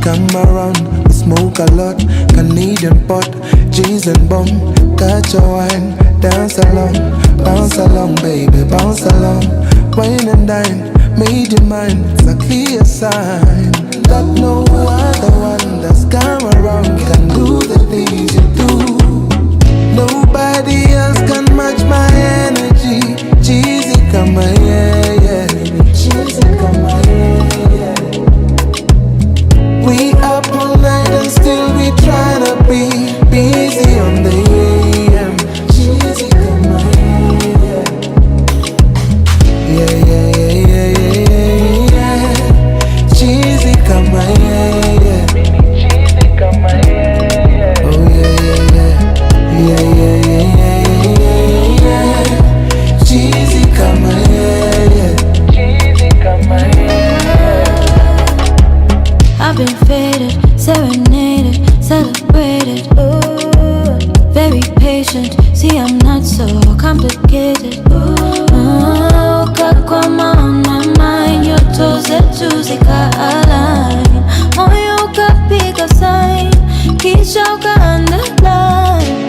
come around, we smoke a lot. Canadian pot, jeans and bum. Catch your wine, dance along, baby, bounce along. Wine and dine, made your mind, it's a clear sign that no other one that's come around can do the things you do. Nobody else can match my energy. Cheesy, come on, yeah. Cheesy, come on, yeah. We up all night and still we tryna be busy on the AM. Cheesy, come on, yeah. Yeah. Cheesy, come on, yeah. Cheesy, come on, yeah. Oh yeah. Cheesy, come on, yeah. Cheesy, come on, yeah. I've been faded, serenaded, celebrated. Ooh, very patient. See, I'm not so complicated. Ooh, Gakuna on my mind. Your toes are juicy, align. Wanyoike, pick a sign. Kisha underline.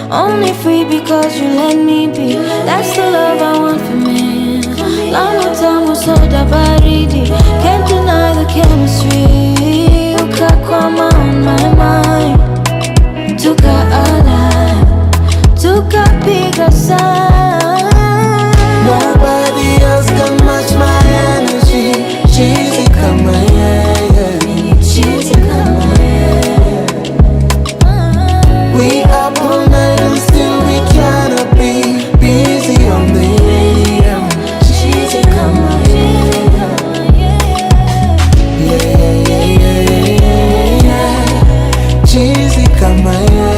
Only free because you let me be. That's the love I want for me. Long time was so baridi. Can't deny the chemistry. Gakuna on my mind. Tuka alive. Tuka bigger sign. Nobody else can match my energy. Cheesy, come on, yeah. Cheesy, come on, yeah. We up all night and still we tryna be busy on the AM. Cheesy, come on, yeah. Cheesy, come on, yeah.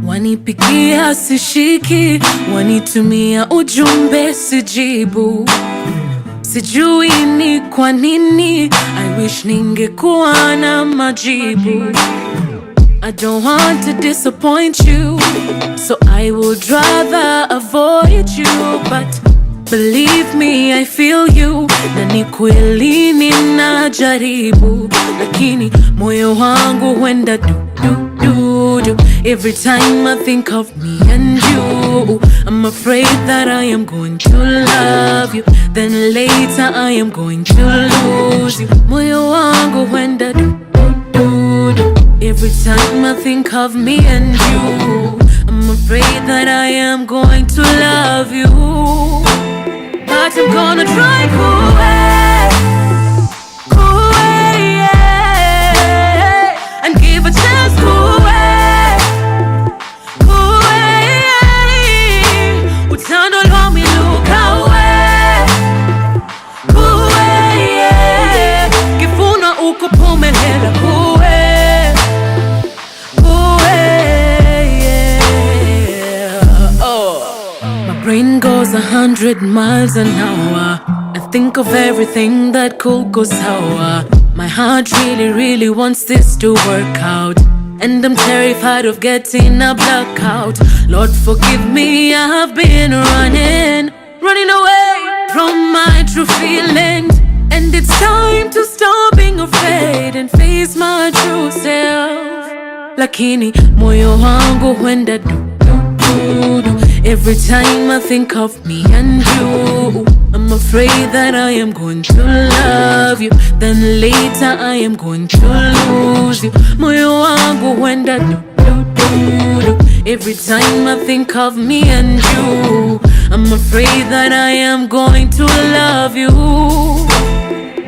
Wanipigia sishiki, wanitumia ujumbe sijibu. Sijui ni kwa nini, I wish ningekuwa na majibu. I don't want to disappoint you, so I would rather avoid you. But believe me, I feel you, na ni kweli ninajaribu. Lakini moyo wangu huenda du. Every time I think of me and you, I'm afraid that I am going to love you, then later I am going to lose you. Moyo wangu huenda du. Every time I think of me and you, I'm afraid that I am going to love you, but I'm gonna try cool way, yeah, and give a chance cool way. Don't hold me, look away. Cool way, yeah. Gifuna uko pumelela cool way. Cool way, yeah. Oh. My brain goes 100 miles an hour. I think of everything that could go sour. My heart really wants this to work out, and I'm terrified of getting a blackout. Lord forgive me, I have been running away from my true feelings. And And it's time to stop being afraid and face my true self. Lakini moyo wangu huenda du. Every time I think of me and you, I'm afraid that I am going to love you, then later I am going to lose you. Moyo wangu huenda du. Every time I think of me and you, I'm afraid that I am going to love you,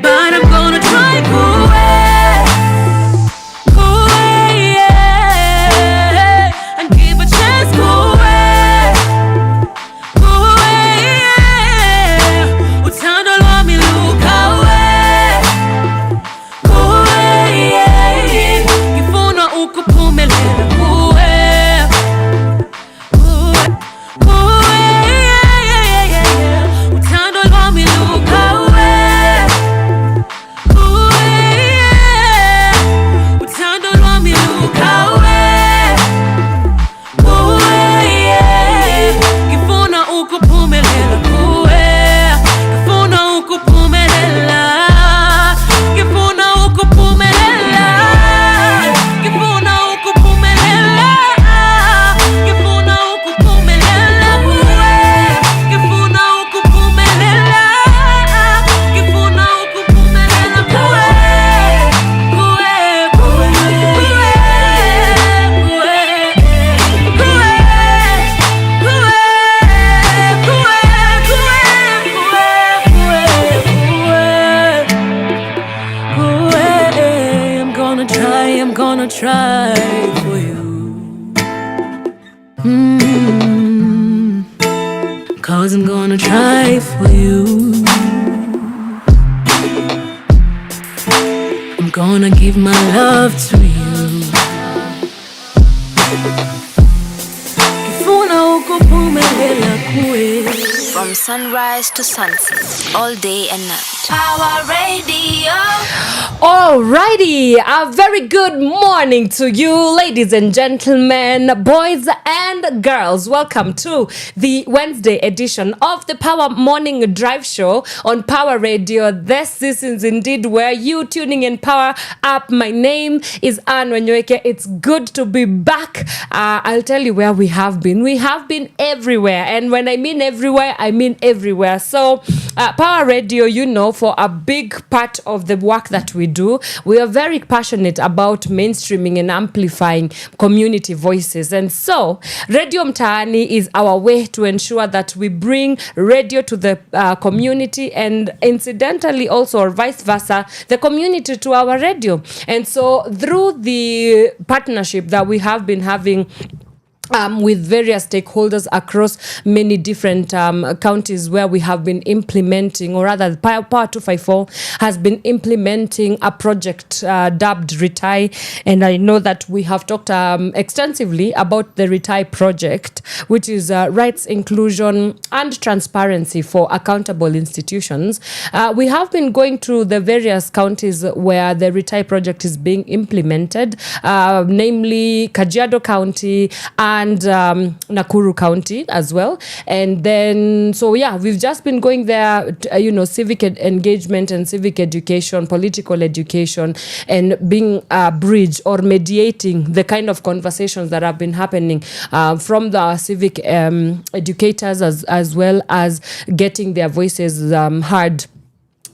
but I'm gonna try go away, yeah, and give a chance, go away, yeah. Utando lwa mi luka away, go away, yeah. Kifuna ukupumelela, go away, go away, yeah. Utando lwa mi luka away, go away, yeah. Utando lwa mi luka away, go away, yeah. Kifuna ukupumelela, go away. Kifuna ukupumelela, kifuna ukupumelela, kifuna ukupumelela, kifuna ukupumelela, go away. Kifuna ukupumelela, kifuna ukupumelela, go away, go away, go away, go away, go away. I'm gonna try for you. 'Cause I'm gonna try for you. I'm gonna give my love to you. Kifuna ukupumelela kuwe. From sunrise to sunset, all day and night. Power Radio. Alrighty, a very good morning to you, ladies and gentlemen, boys and girls. Welcome to the Wednesday edition of the Power Morning Drive Show on Power Radio. This is indeed where you tuning in Power Up. My name is Wanyoike. It's good to be back. I'll tell you where we have been. We have been everywhere, and when I mean everywhere, I mean everywhere. So Power Radio, you know, for a big part of the work that we do, we are very passionate about mainstreaming and amplifying community voices. And so Radio Mtaani is our way to ensure that we bring radio to the community, and incidentally also, or vice versa, the community to our radio. And so through the partnership that we have been having with various stakeholders across many different counties where we have been implementing, or rather Power 254 has been implementing a project dubbed Retai, and I know that we have talked extensively about the Retai project, which is rights, inclusion and transparency for accountable institutions. We have been going through the various counties where the Retai project is being implemented, namely Kajiado County and Nakuru County as well. And then, so yeah, we've just been going there, civic engagement and civic education, political education, and being a bridge or mediating the kind of conversations that have been happening from the civic educators, as well as getting their voices heard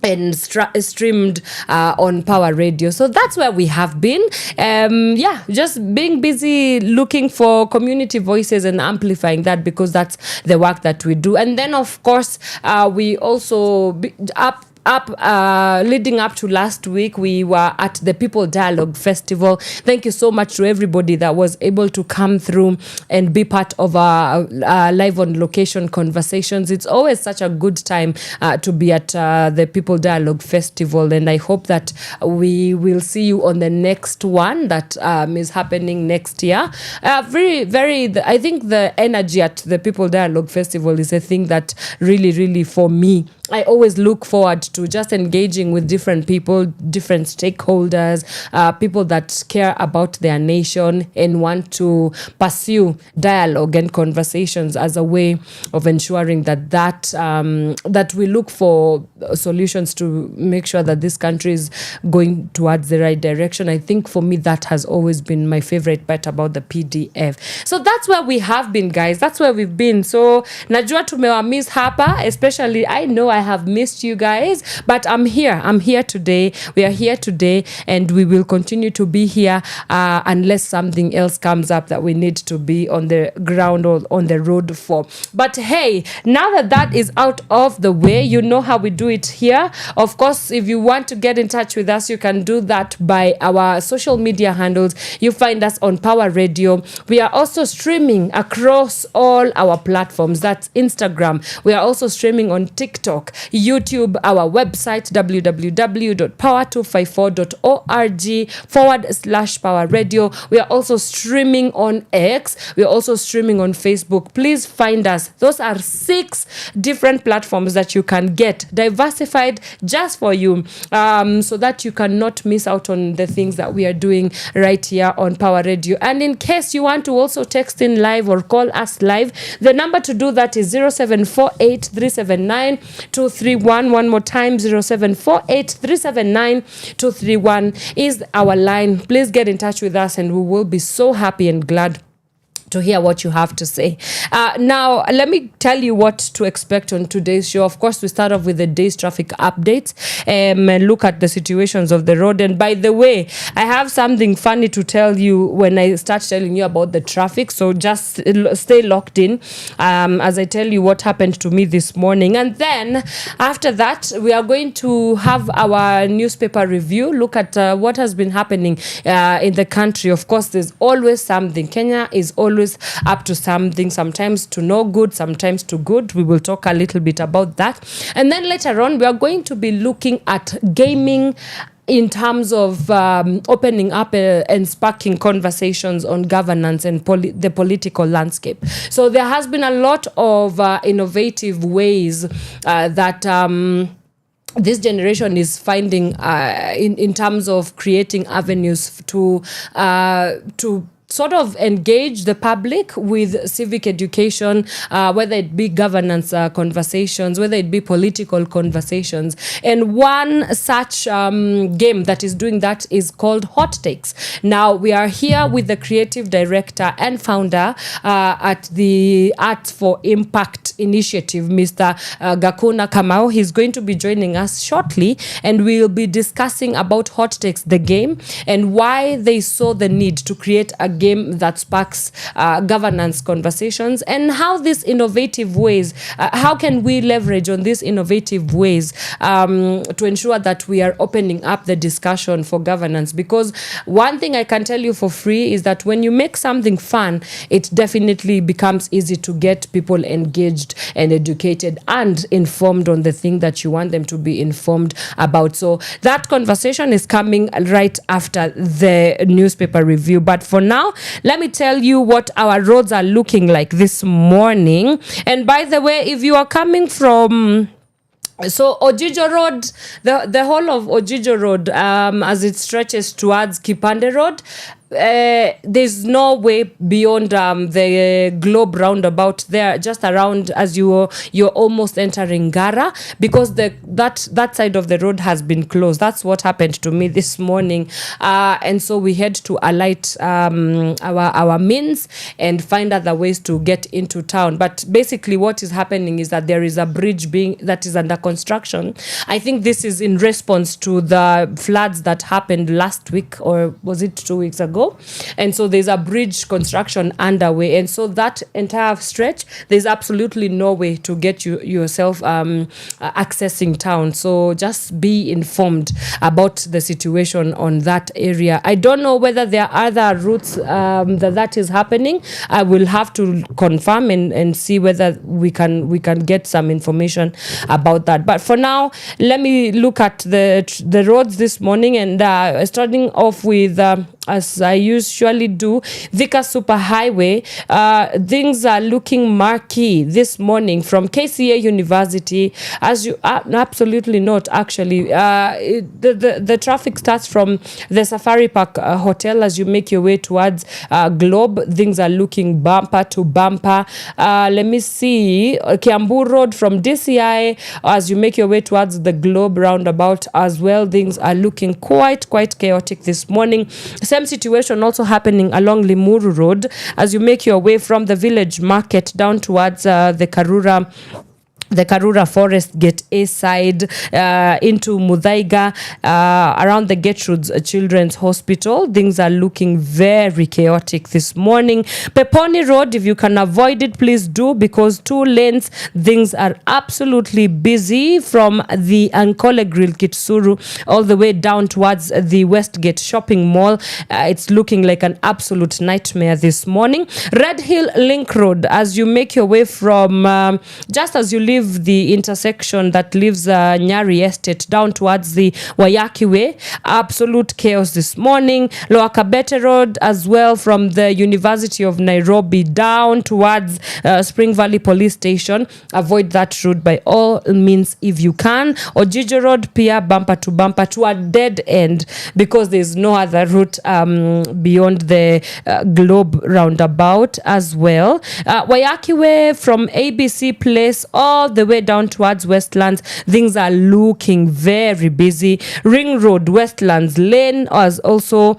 and streamed on Power Radio. So that's where we have been. Just being busy looking for community voices and amplifying that, because that's the work that we do. And then, of course, we also leading up to last week, we were at the People Dialogue Festival. Thank you so much to everybody that was able to come through and be part of our live on location conversations. It's always such a good time to be at the People Dialogue Festival, and I hope that we will see you on the next one that is happening next year. I think the energy at the People Dialogue Festival is a thing that really, really, for me, I always look forward to just engaging with different people, different stakeholders, people that care about their nation and want to pursue dialogue and conversations as a way of ensuring that we look for solutions to make sure that this country is going towards the right direction. I think for me that has always been my favorite part about the PDF. So that's where we have been, guys. That's where we've been. So najua tumewamiss hapa, especially I know I have missed you guys, but I'm here today. We are here today, and we will continue to be here unless something else comes up that we need to be on the ground or on the road for. But hey, now that is out of the way, you know how we do it here. Of course, if you want to get in touch with us, you can do that by our social media handles. You find us on Power Radio. We are also streaming across all our platforms. That's Instagram. We are also streaming on TikTok, YouTube, our website, www.power254.org/Power Radio. We are also streaming on X. We are also streaming on Facebook. Please find us. Those are 6 different platforms that you can get diversified just for you, so that you cannot miss out on the things that we are doing right here on Power Radio. And in case you want to also text in live or call us live, the number to do that is 0748 379 231. One more time, 0748 379 231 is our line. Please get in touch with us, and we will be so happy and glad to hear what you have to say. Now, let me tell you what to expect on today's show. Of course, we start off with the day's traffic updates and look at the situations of the road. And by the way, I have something funny to tell you when I start telling you about the traffic. So just stay locked in as I tell you what happened to me this morning. And then after that, we are going to have our newspaper review, look at what has been happening in the country. Of course, there's always something. Kenya is always up to something, sometimes to no good, sometimes to good. We will talk a little bit about that. And then later on, we are going to be looking at gaming in terms of opening up and sparking conversations on governance and the political landscape. So there has been a lot of innovative ways that this generation is finding in terms of creating avenues to sort of engage the public with civic education, whether it be governance conversations, whether it be political conversations. And one such game that is doing that is called Hot Takes. Now, we are here with the creative director and founder at the Arts for Impact initiative, Mr. Gakuna Kamau. He's going to be joining us shortly, and we'll be discussing about Hot Takes, the game, and why they saw the need to create a game that sparks governance conversations, and how these innovative ways, how can we leverage on these innovative ways to ensure that we are opening up the discussion for governance. Because one thing I can tell you for free is that when you make something fun, it definitely becomes easy to get people engaged and educated and informed on the thing that you want them to be informed about. So that conversation is coming right after the newspaper review. But for now, let me tell you what our roads are looking like this morning. And by the way, if you are coming from Ojijo Road, the whole of Ojijo Road, as it stretches towards Kipande Road, there's no way beyond the Globe roundabout there, just around as you're almost entering Gara, because that side of the road has been closed. That's what happened to me this morning, and so we had to alight our means and find other ways to get into town. But basically what is happening is that there is a bridge that is under construction. I think this is in response to the floods that happened last week, or was it 2 weeks ago? And so there's a bridge construction underway, and so that entire stretch, there's absolutely no way to get yourself accessing town. So just be informed about the situation on that area. I don't know whether there are other routes that is happening. I will have to confirm and see whether we can get some information about that. But for now, let me look at the roads this morning, and starting off with as I usually do. Thika Super Highway, things are looking murky this morning from KCA University. As you absolutely not, actually, the traffic starts from the Safari Park Hotel as you make your way towards Globe. Things are looking bumper to bumper. Let me see, Kiambu Road from DCI as you make your way towards the Globe roundabout as well. Things are looking quite chaotic this morning. Same situation also happening along Limuru Road as you make your way from the village market down towards the Karura Forest Gate A side into Muthaiga, around the Gertrude's Children's Hospital. Things are looking very chaotic this morning. Peponi Road, if you can avoid it, please do, because 2 lanes, things are absolutely busy from the Ankole Grill Kitsuru all the way down towards the Westgate Shopping Mall. It's looking like an absolute nightmare this morning. Red Hill Link Road, as you make your way from, just as you leave the intersection that leaves Nyari Estate down towards the Wanyoike Way, absolute chaos this morning. Lower Kabete Road as well from the University of Nairobi down towards Spring Valley Police Station. Avoid that route by all means if you can. Ojiji Road pia bumper to a dead end because there's no other route beyond the Globe roundabout as well. Wanyoike Way from ABC Place all the way down towards Westlands, things are looking very busy. Ring Road, Westlands Lane is also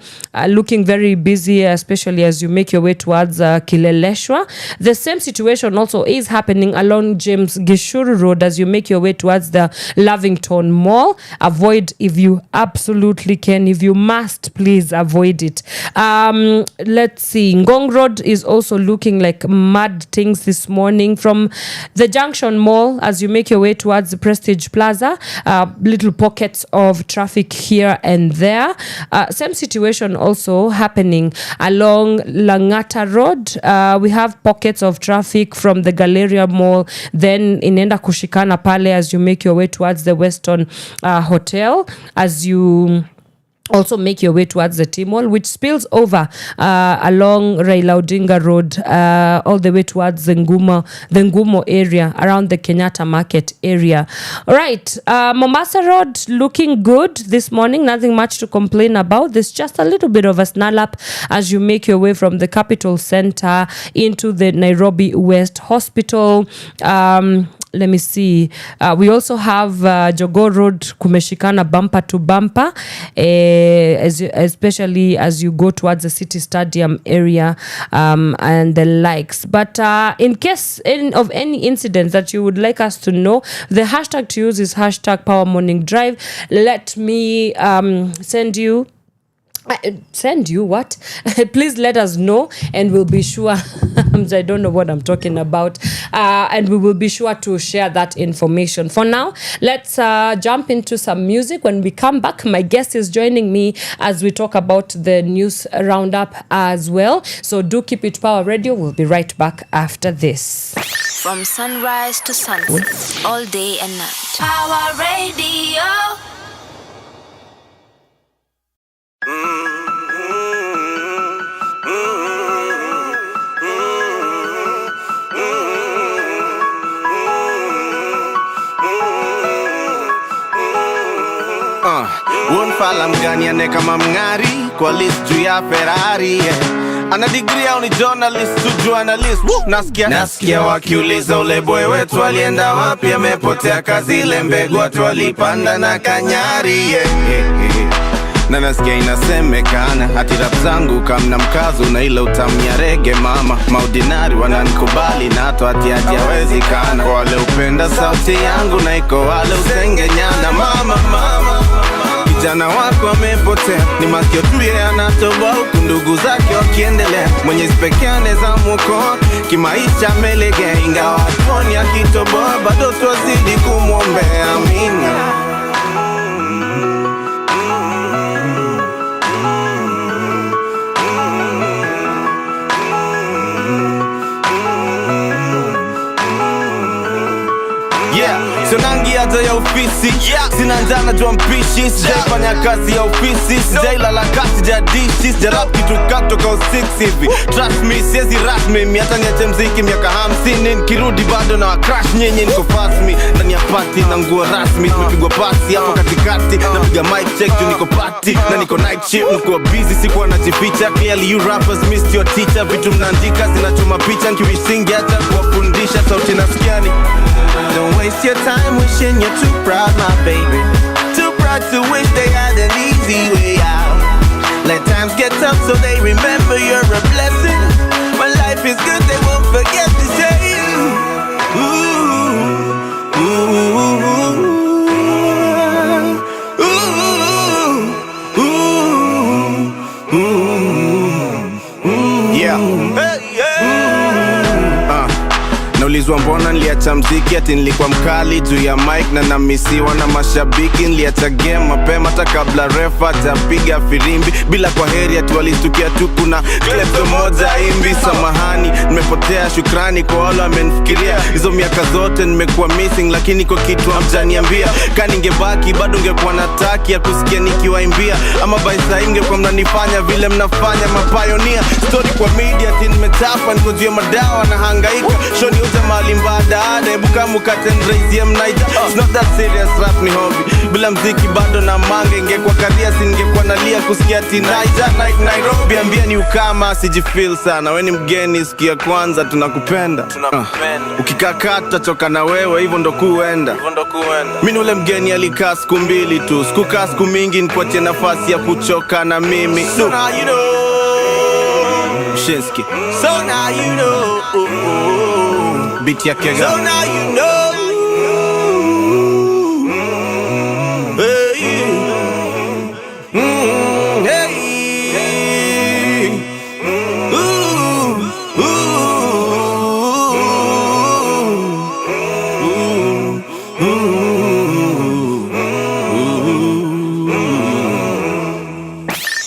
looking very busy, especially as you make your way towards Kileleshwa. The same situation also is happening along James Gishuru Road as you make your way towards the Lavington Mall. Avoid if you absolutely can. If you must, please avoid it. Let's see. Ngong Road is also looking like mad things this morning from the Junction Mall as you make your way towards the Prestige Plaza. Little pockets of traffic here and there. Same situation also happening along Langata Road. We have pockets of traffic from the Galleria Mall, then inaenda kushikana pale as you make your way towards the Weston Hotel, as you also make your way towards the T-Mall, which spills over along Raila Odinga Road all the way towards the Ngumo area, around the Kenyatta Market area. All right, Mombasa Road looking good this morning. Nothing much to complain about. There's just a little bit of a snarl up as you make your way from the Capital Center into the Nairobi West Hospital. Let me see. We also have Jogoo Road kumeshikana bumper to bumper, especially as you go towards the City Stadium area and the likes. But in case of any incidents that you would like us to know, the hashtag to use is hashtag Power Morning Drive. Let me send you what? Please let us know and we'll be sure. I don't know what I'm talking about. And we will be sure to share that information. For now, let's jump into some music. When we come back, my guest is joining me as we talk about the news roundup as well. So do keep it Power Radio. We'll be right back after this. From sunrise to sunset, all day and night. Power Radio. Wonfala mganiane kama mng'ari kwa list juu ya Ferrari, yeah. Ana degree au ni journalist, tu analyst. Nasikia wakiuliza ule boy wetu alienda wapi, amepotea kazi ile mbegu watu walipanda na kanyari, yeah. Na nasikia inasemekana hati rap zangu kamna mkazo na ile utamu ya rege mama. Maudinari wananikubali na hatu hati hawezekana. Kwa wale upenda sauti yangu na iko wale usengenyana. Mama kijana wako amepotea, ni masikio tu yeye anatoboa huku ndugu zake wakiendelea. Mwenyezi pekee anaweza muokoa kimaisha amelegea, ingawa hatuoni akitoboa bado twazidi kumwombea. Amina. sionangi hata ya ofisi. Sina njana jua mpishi, sijaifanya kazi ya ofisi. Sijailala kasi jadishi, sijarap kitu katoka 6 hivi. Trust me, siezi rush me, hata niache mziki miaka 50. Nikirudi bado na crash nyenye niko fast me. Ndani ya party na nguo rasmi, tumepigwa pasi hapo katikati. Napiga mic check juu niko party na niko night shift. Nikuwa busy sikuwa najificha. Clearly you rappers missed your teacher. Vitu mnaandika zinachoma picha, nkiwisingi hata kuwafundisha sauti nasikiani. Don't waste your time wishing you're too proud, my baby. Too proud to wish they had an easy way out. Let times get tough so they remember you're a blessing. When life is good they won't forget to say ooh, ooh, ooh, ooh, ooh. Yeah. Hey, yeah. Naulizwa mbona niliacha mziki, ati nilikuwa mkali juu ya mic na namisiwa na mashabiki. Niliacha game mapema hata kabla refa hajapiga firimbi. Bila kwa heri ati walistukia tu kuna klepto moja imbi. Samahani nimepotea, shukrani kwa wale wamenifikiria. Hizo miaka zote nimekuwa missing, lakini kwa kitu hamjaniambia. Kani ningebaki bado ngekuwa nataki ya kusikia nikiwaimbia. Ama by saa hii ngekuwa mnanifanya vile mnafanya mapioneer. Story kwa media ati nimechapa, niko juu ya madawa na hangaika. Shoni mali mbada, ebuka mukate nraise mnaita. It's not that serious, rap ni hobby. Bila mziki bado na mange, ingekuwa career singekuwa nalia kusikia tinaija night Nairobi. Ambia ni ukama sijifeel sana, we ni mgeni sikia kwanza tunakupenda. Ukikakaa tutachoka na wewe, hivyo ndo kuenda. Mimi ule mgeni alikaa siku 2 tu, sikukaa siku mingi nikuachie nafasi ya kuchoka na mimi. So now you know Shinsky. So now you know beat ya kega. So now you know. Hey. Hey. Ooh.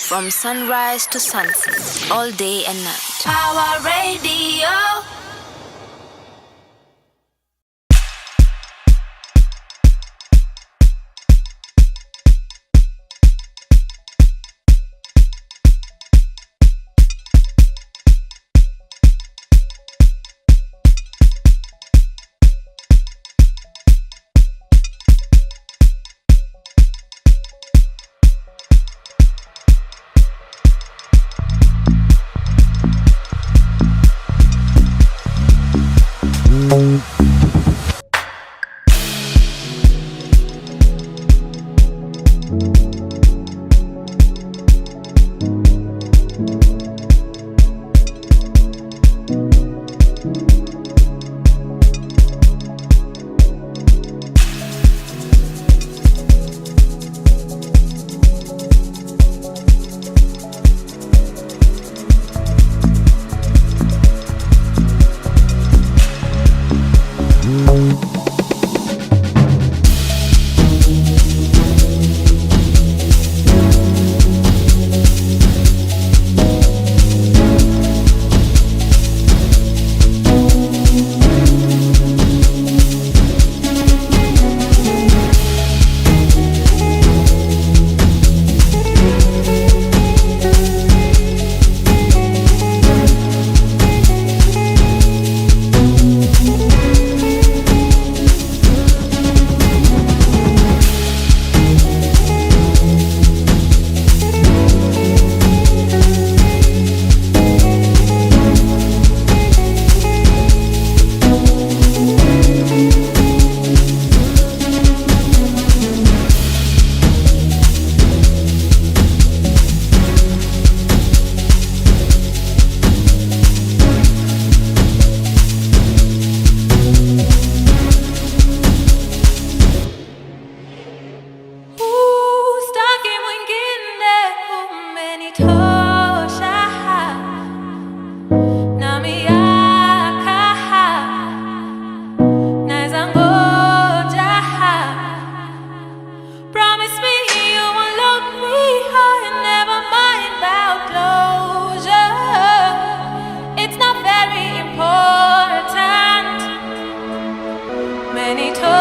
From sunrise to sunset, all day and night. Power Radio.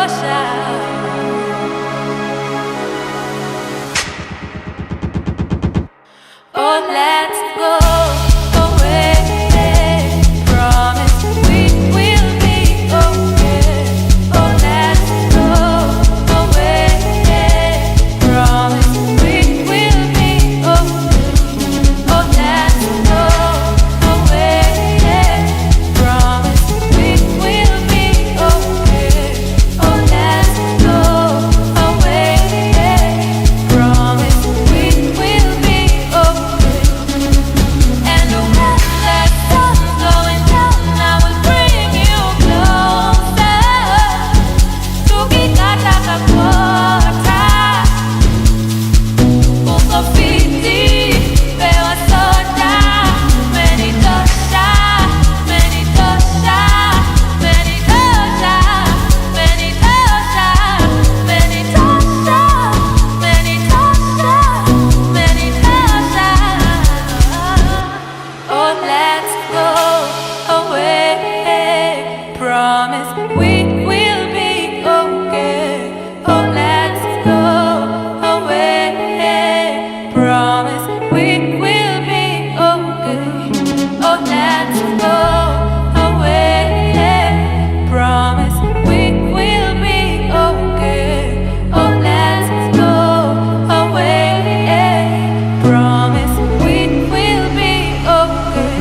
Oh, let's go away. Promise we will be okay. Oh, let's go away. Promise we will be okay. Oh, let's go away. Promise we will be okay. Oh, let's go away. Promise we will be okay. And when the sun's going down, I will bring you closer. Tukikata kakota, uko fiti, pewa soda. Menitosha, menitosha, menitosha, menitosha, menitosha, menitosha, menitosha. Oh, let's go away. Promise we will be okay. Oh, let's go away. Promise we will be okay. Oh, let's go away. Promise we will be okay. Oh, let's go away. Promise we will be okay.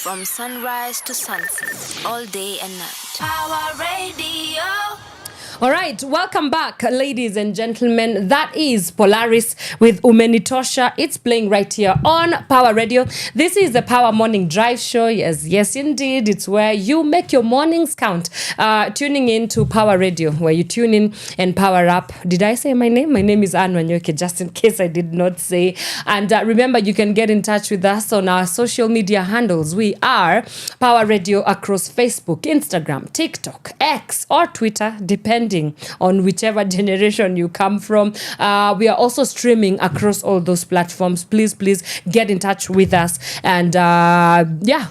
From sunrise to sunset, all day and night. Power Radio. All right, welcome back, ladies and gentlemen. That is Polaris with Umenitosha. It's playing right here on Power Radio. This is the Power Morning Drive Show. Yes, indeed. It's where you make your mornings count. Tuning in to Power Radio, where you tune in and power up. Did I say my name? My name is Wanyoike, just in case I did not say. And remember, you can get in touch with us on our social media handles. We are Power Radio across Facebook, Instagram, TikTok, X, or Twitter, depending on whichever generation you come from. We are also streaming across all those platforms. Please get in touch with us. And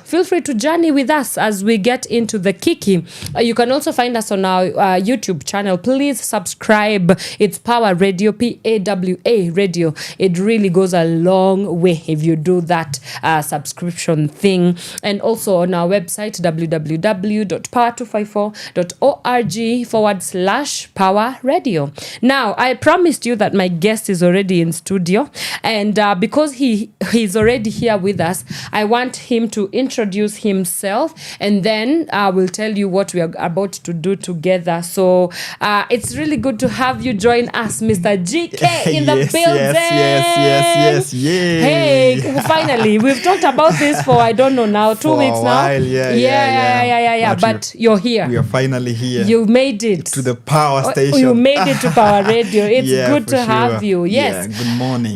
feel free to journey with us as we get into the Kiki. You can also find us on our YouTube channel. Please subscribe. It's Power Radio, PAWA Radio. It really goes a long way if you do that subscription thing. And also on our website, www.power254.org/Power Radio. Now, I promised you that my guest is already in studio, and because he's already here with us, I want him to introduce himself, and then we'll tell you what we are about to do together. So it's really good to have you join us, Mr. GK, in the building. Yes. Hey, finally, we've talked about this for I don't know now, 2 weeks now. Yeah. But you're here. We are finally here. You made it to the power station. You made it to Power Radio. It's good to sure. have you. Yes. Yeah, good morning.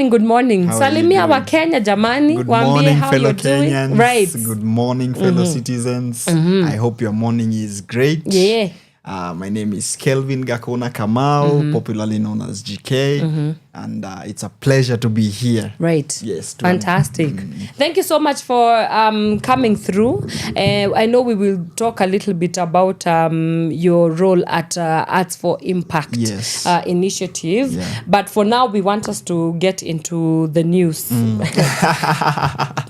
Good morning. How Salimia wa Kenya jamani. Good Waambie morning, how fellow you're doing. Kenyans. Right. Good morning, fellow citizens. I hope your morning is great. Yeah. My name is Kelvin Gakuna Kamau, popularly known as GK, and it's a pleasure to be here. Right. Yes. Fantastic. Thank you so much for coming through. I know we will talk a little bit about your role at Arts for Impact initiative. Yeah. But for now, we want us to get into the news.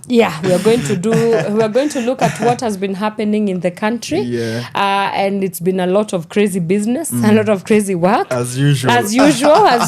Yeah, we are going to look at what has been happening in the country. Yeah. And it's been a lot of crazy business, a lot of crazy work. As usual. As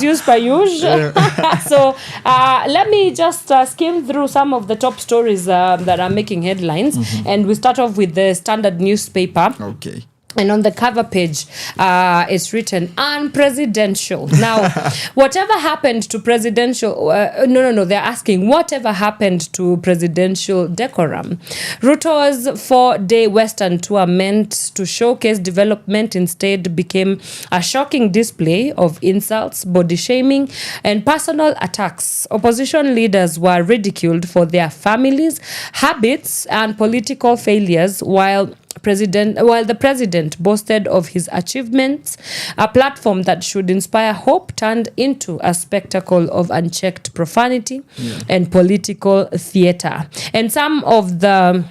used per usual. Yeah. So let me just skim through some of the top stories that are making headlines. And we start off with the Standard newspaper. Okay. And on the cover page, it's written unpresidential. Now, whatever happened to presidential... No. They're asking, whatever happened to presidential decorum? Ruto's 4-day Western tour meant to showcase development instead became a shocking display of insults, body shaming, and personal attacks. Opposition leaders were ridiculed for their families, habits, and political failures, while the president boasted of his achievements. A platform that should inspire hope turned into a spectacle of unchecked profanity and political theater. And some of the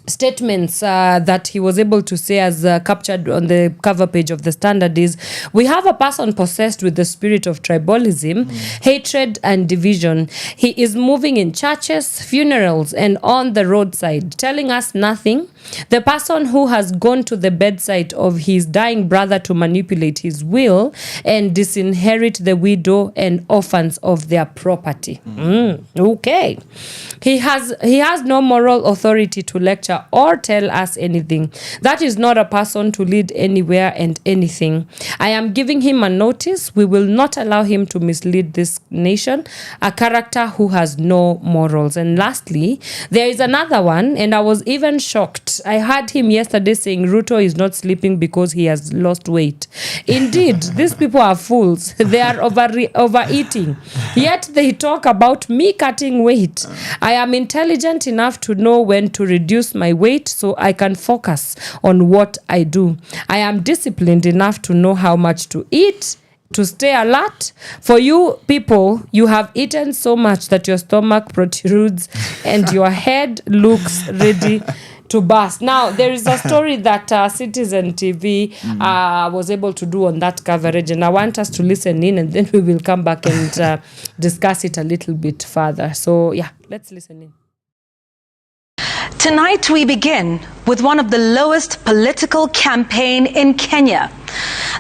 statements that he was able to say, as captured on the cover page of the Standard, is: we have a person possessed with the spirit of tribalism, hatred, and division. He is moving in churches, funerals, and on the roadside, telling us nothing. The person who has gone to the bedside of his dying brother to manipulate his will and disinherit the widow and orphans of their property. Okay. He has no moral authority to lecture or tell us anything. That is not a person to lead anywhere and anything. I am giving him a notice. We will not allow him to mislead this nation. A character who has no morals. And lastly, there is another one, and I was even shocked. I heard him yesterday saying Ruto is not sleeping because he has lost weight. Indeed, these people are fools. They are overeating. Yet they talk about me cutting weight. I am intelligent enough to know when to reduce my weight so I can focus on what I do. I am disciplined enough to know how much to eat, to stay alert. For you people, you have eaten so much that your stomach protrudes and your head looks ready to burst. Now, there is a story that Citizen TV was able to do on that coverage, and I want us to listen in, and then we will come back and discuss it a little bit further. So, yeah, let's listen in. Tonight we begin with one of the lowest political campaign in Kenya.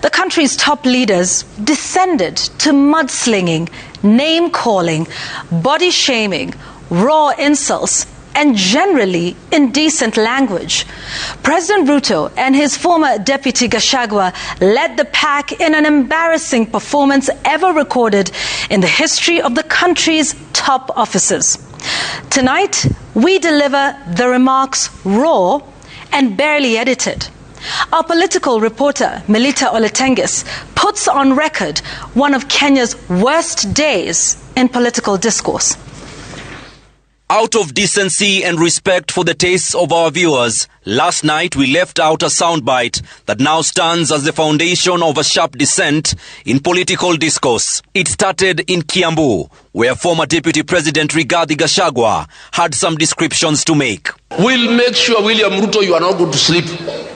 The country's top leaders descended to mudslinging, name-calling, body-shaming, raw insults, and generally indecent language. President Ruto and his former deputy Gachagua led the pack in an embarrassing performance ever recorded in the history of the country's top officers. Tonight, we deliver the remarks raw and barely edited. Our political reporter, Melita Oletengis, puts on record one of Kenya's worst days in political discourse. Out of decency and respect for the tastes of our viewers, last night we left out a soundbite that now stands as the foundation of a sharp dissent in political discourse. It started in Kiambu, where former Deputy President Rigathi Gachagua had some descriptions to make. We'll make sure, William Ruto, you are not going to sleep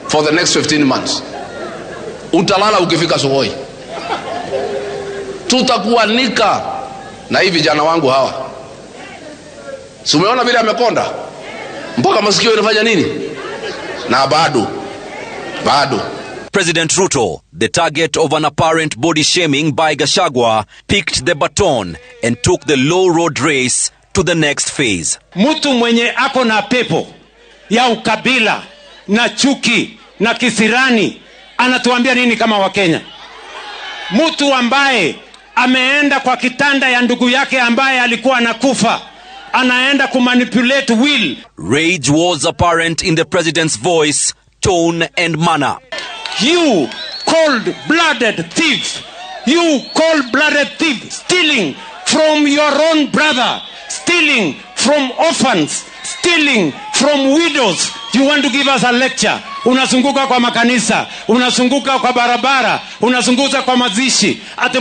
for the next 15 months. Utalala ukifika Sokoi. Tutakuanika na hivi vijana wangu hawa. Si umeona vile amekonda? Mpaka masikio inafanya nini? Na bado. President Ruto, the target of an apparent body shaming by Gachagua, picked the baton and took the low road race to the next phase. Mtu mwenye ako na pepo ya ukabila na chuki na kisirani anatuambia nini kama Wakenya? Mtu ambaye ameenda kwa kitanda ya ndugu yake ambaye alikuwa anakufa, anaenda kumanipulate will. Rage was apparent in the president's voice, tone and manner. You cold-blooded thief. You cold-blooded thief, stealing from your own brother, stealing from orphans, stealing from widows. You want to give us a lecture? unazunguka kwa makanisa, unazunguka kwa barabara, unazunguka kwa mazishi, ate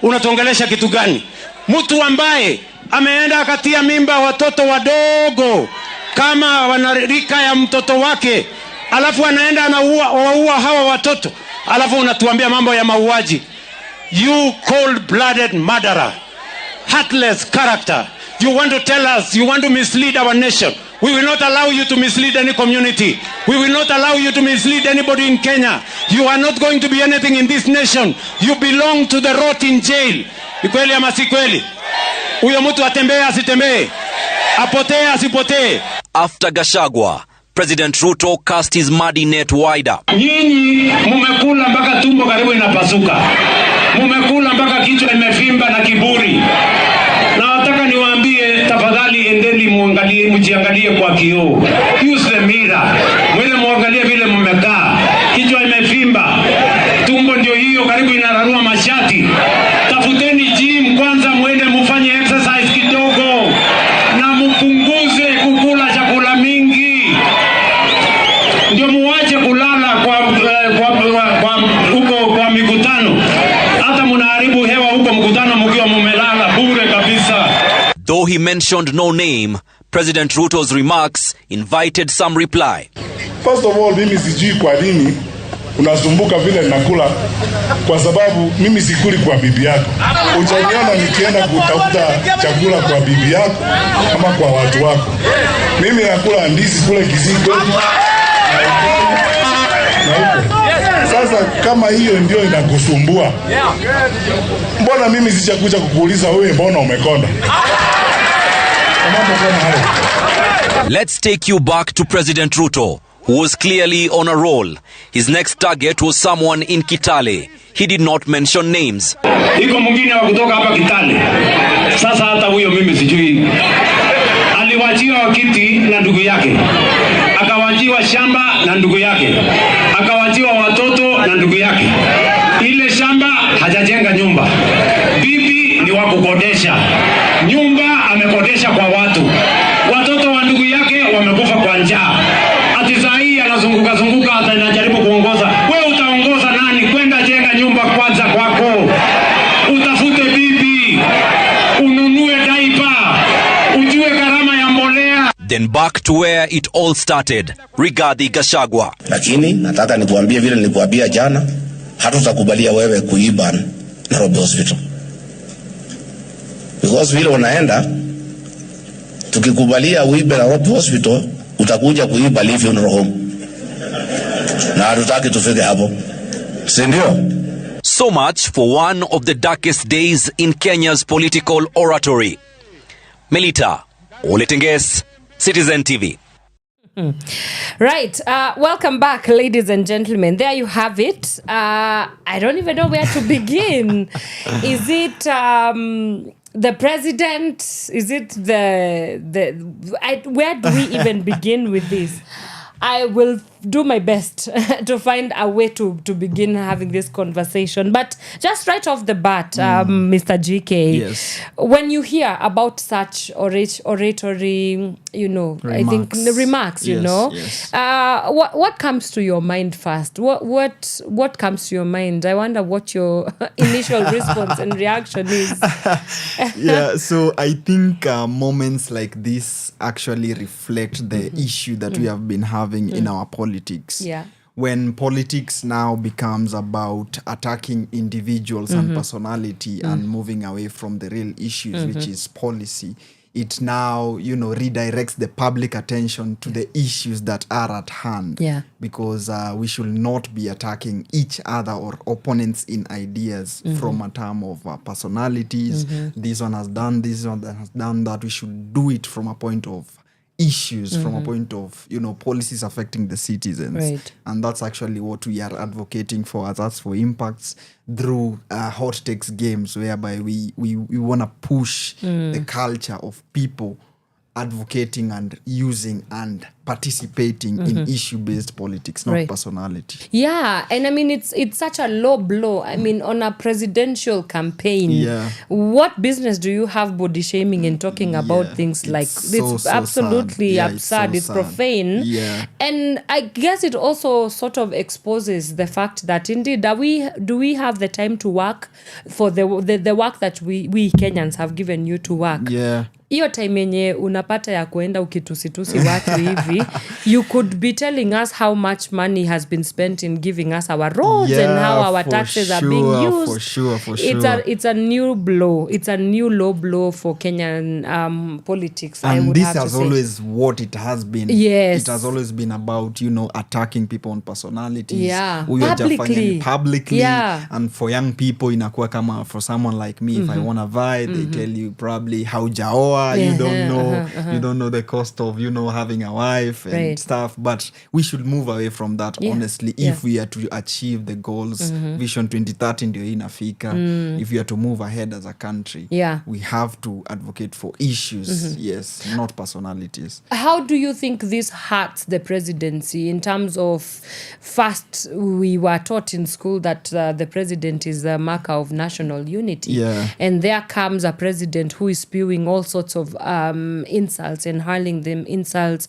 unatuongelesha kitu gani? Mtu ambaye ameenda akatia mimba watoto wadogo kama wanarika ya mtoto wake, alafu anaenda anaua hawa watoto, alafu unatuambia mambo ya mauaji. You cold-blooded murderer, heartless character. You want to tell us, you want to mislead our nation. We will not allow you to mislead any community. We will not allow you to mislead anybody in Kenya. You are not going to be anything in this nation. You belong to the rot in jail. Ni kweli ama si kweli? Huyo mtu atembee asitembee? Apotee asipotee? After Gachagua, President Ruto cast his muddy net wider. Nyinyi mumekula mpaka tumbo karibu inapasuka. Mumekula mpaka kichwa imevimba na kiburi. Na nataka niwaambie, tafadhali endeni mjiangalie kwa kioo. Use the mirror. Mwende muangalie vile mmekaa. Kichwa imevimba. Tumbo ndio hiyo karibu inararua mashati. Tafuteni gym kwanza, mwende mufanye exercise kidogo. Na mpunguze kukula chakula mingi. Ndio muache kulala kwa mikutano. Hata mnaharibu hewa huko mkutano mkiwa mumelala bure kabisa. Though he mentioned no name, President Ruto's remarks invited some reply. First of all, mimi sijui kwa nini unasumbuka vile nakula, kwa sababu mimi sikuli kwa bibi yako. Utaniona nikienda kutafuta chakula kwa bibi yako ama kwa watu wako. Mimi nakula ndizi kule Kizingo. Sasa kama hiyo ndio inakusumbua, mbona mimi sijakuja kukuuliza wewe mbona umekonda? Let's take you back to President Ruto, who was clearly on a roll. His next target was someone in Kitale. He did not mention names. Iko mwingine wa kutoka hapa Kitale. Sasa hata huyo mimi sijui. Aliwachiwa kiti na ndugu yake. Akawachiwa shamba na ndugu yake. Akawachiwa watoto na ndugu yake. Ile shamba hajajenga nyumba. Bibi ni wa kukodesha. Nyumba amekodesha kwa watu. Watoto wa ndugu yake wamekufa kwa njaa. Ati saa hii anazunguka hata anajaribu kuongoza. Wewe utaongoza nani? Kwenda jenga nyumba kwanza kwako. Utafute bibi. Ununue diaper. Ujue gharama ya mbolea. Then back to where it all started, Rigathi Gachagua. Lakini nataka nikuambie vile nilikuambia jana, hatutakubalia wewe kuiba Nairobi Hospital. Because vile unaenda, tukikubalia uibe Nairobi Hospital, utakuja kuiba Leave Funeral Home. Na hatutaki tufike hapo. Si ndio? So much for one of the darkest days in Kenya's political oratory. Melita Oletenges, Citizen TV. Right. Welcome back, ladies and gentlemen. There you have it. I don't even know where to begin. Is it the president? Is it where do we even begin with this? I will do my best to find a way to begin having this conversation. But just right off the bat, Mr. GK, Yes. when you hear about such oratory, you know, Remarks. I think the remarks, you Yes, know, yes. what comes to your mind first? What comes to your mind? I wonder what your initial response and reaction is. Yeah, so I think moments like this actually reflect the issue that we have been having in our politics. Yeah. When politics now becomes about attacking individuals and personality and moving away from the real issues, which is policy, it now, you know, redirects the public attention to the issues that are at hand. Yeah. Because we should not be attacking each other or opponents in ideas from a term of personalities. This one has done this, one has done that. We should do it from a point of issues, from a point of, you know, policies affecting the citizens. Right. And that's actually what we are advocating for. That's for impacts through hot takes games, whereby we want to push the culture of people advocating and using and participating in issue-based politics, not personality. Yeah, and I mean it's such a low blow. I mean, on a presidential campaign, what business do you have body shaming and talking about things like it's absolutely absurd. It's profane. Yeah. And I guess it also sort of exposes the fact that indeed do we have the time to work for the work that we Kenyans have given you to work. Yeah. Hiyo time yenye unapata ya kuenda ukitusitusi watu hivi, you could be telling us how much money has been spent in giving us our roads and how our taxes are being used. For sure. It's a new blow. It's a new low blow for Kenyan politics. And I would this have to has say. always what it has been. Yes. It has always been about, attacking people on personalities. Yeah. Publicly. Yeah. And for young people, inakuwa kama for someone like me, if I want to vie, they tell you probably how jaoa. You don't know. You don't know the cost of having a wife and stuff. But we should move away from that, honestly, if we are to achieve the goals. Vision 2030 ndio inafika. If we are to move ahead as a country, we have to advocate for issues, yes, not personalities. How do you think this hurts the presidency in terms of, first, we were taught in school that the president is the marker of national unity, and there comes a president who is spewing all sorts of insults and hurling them insults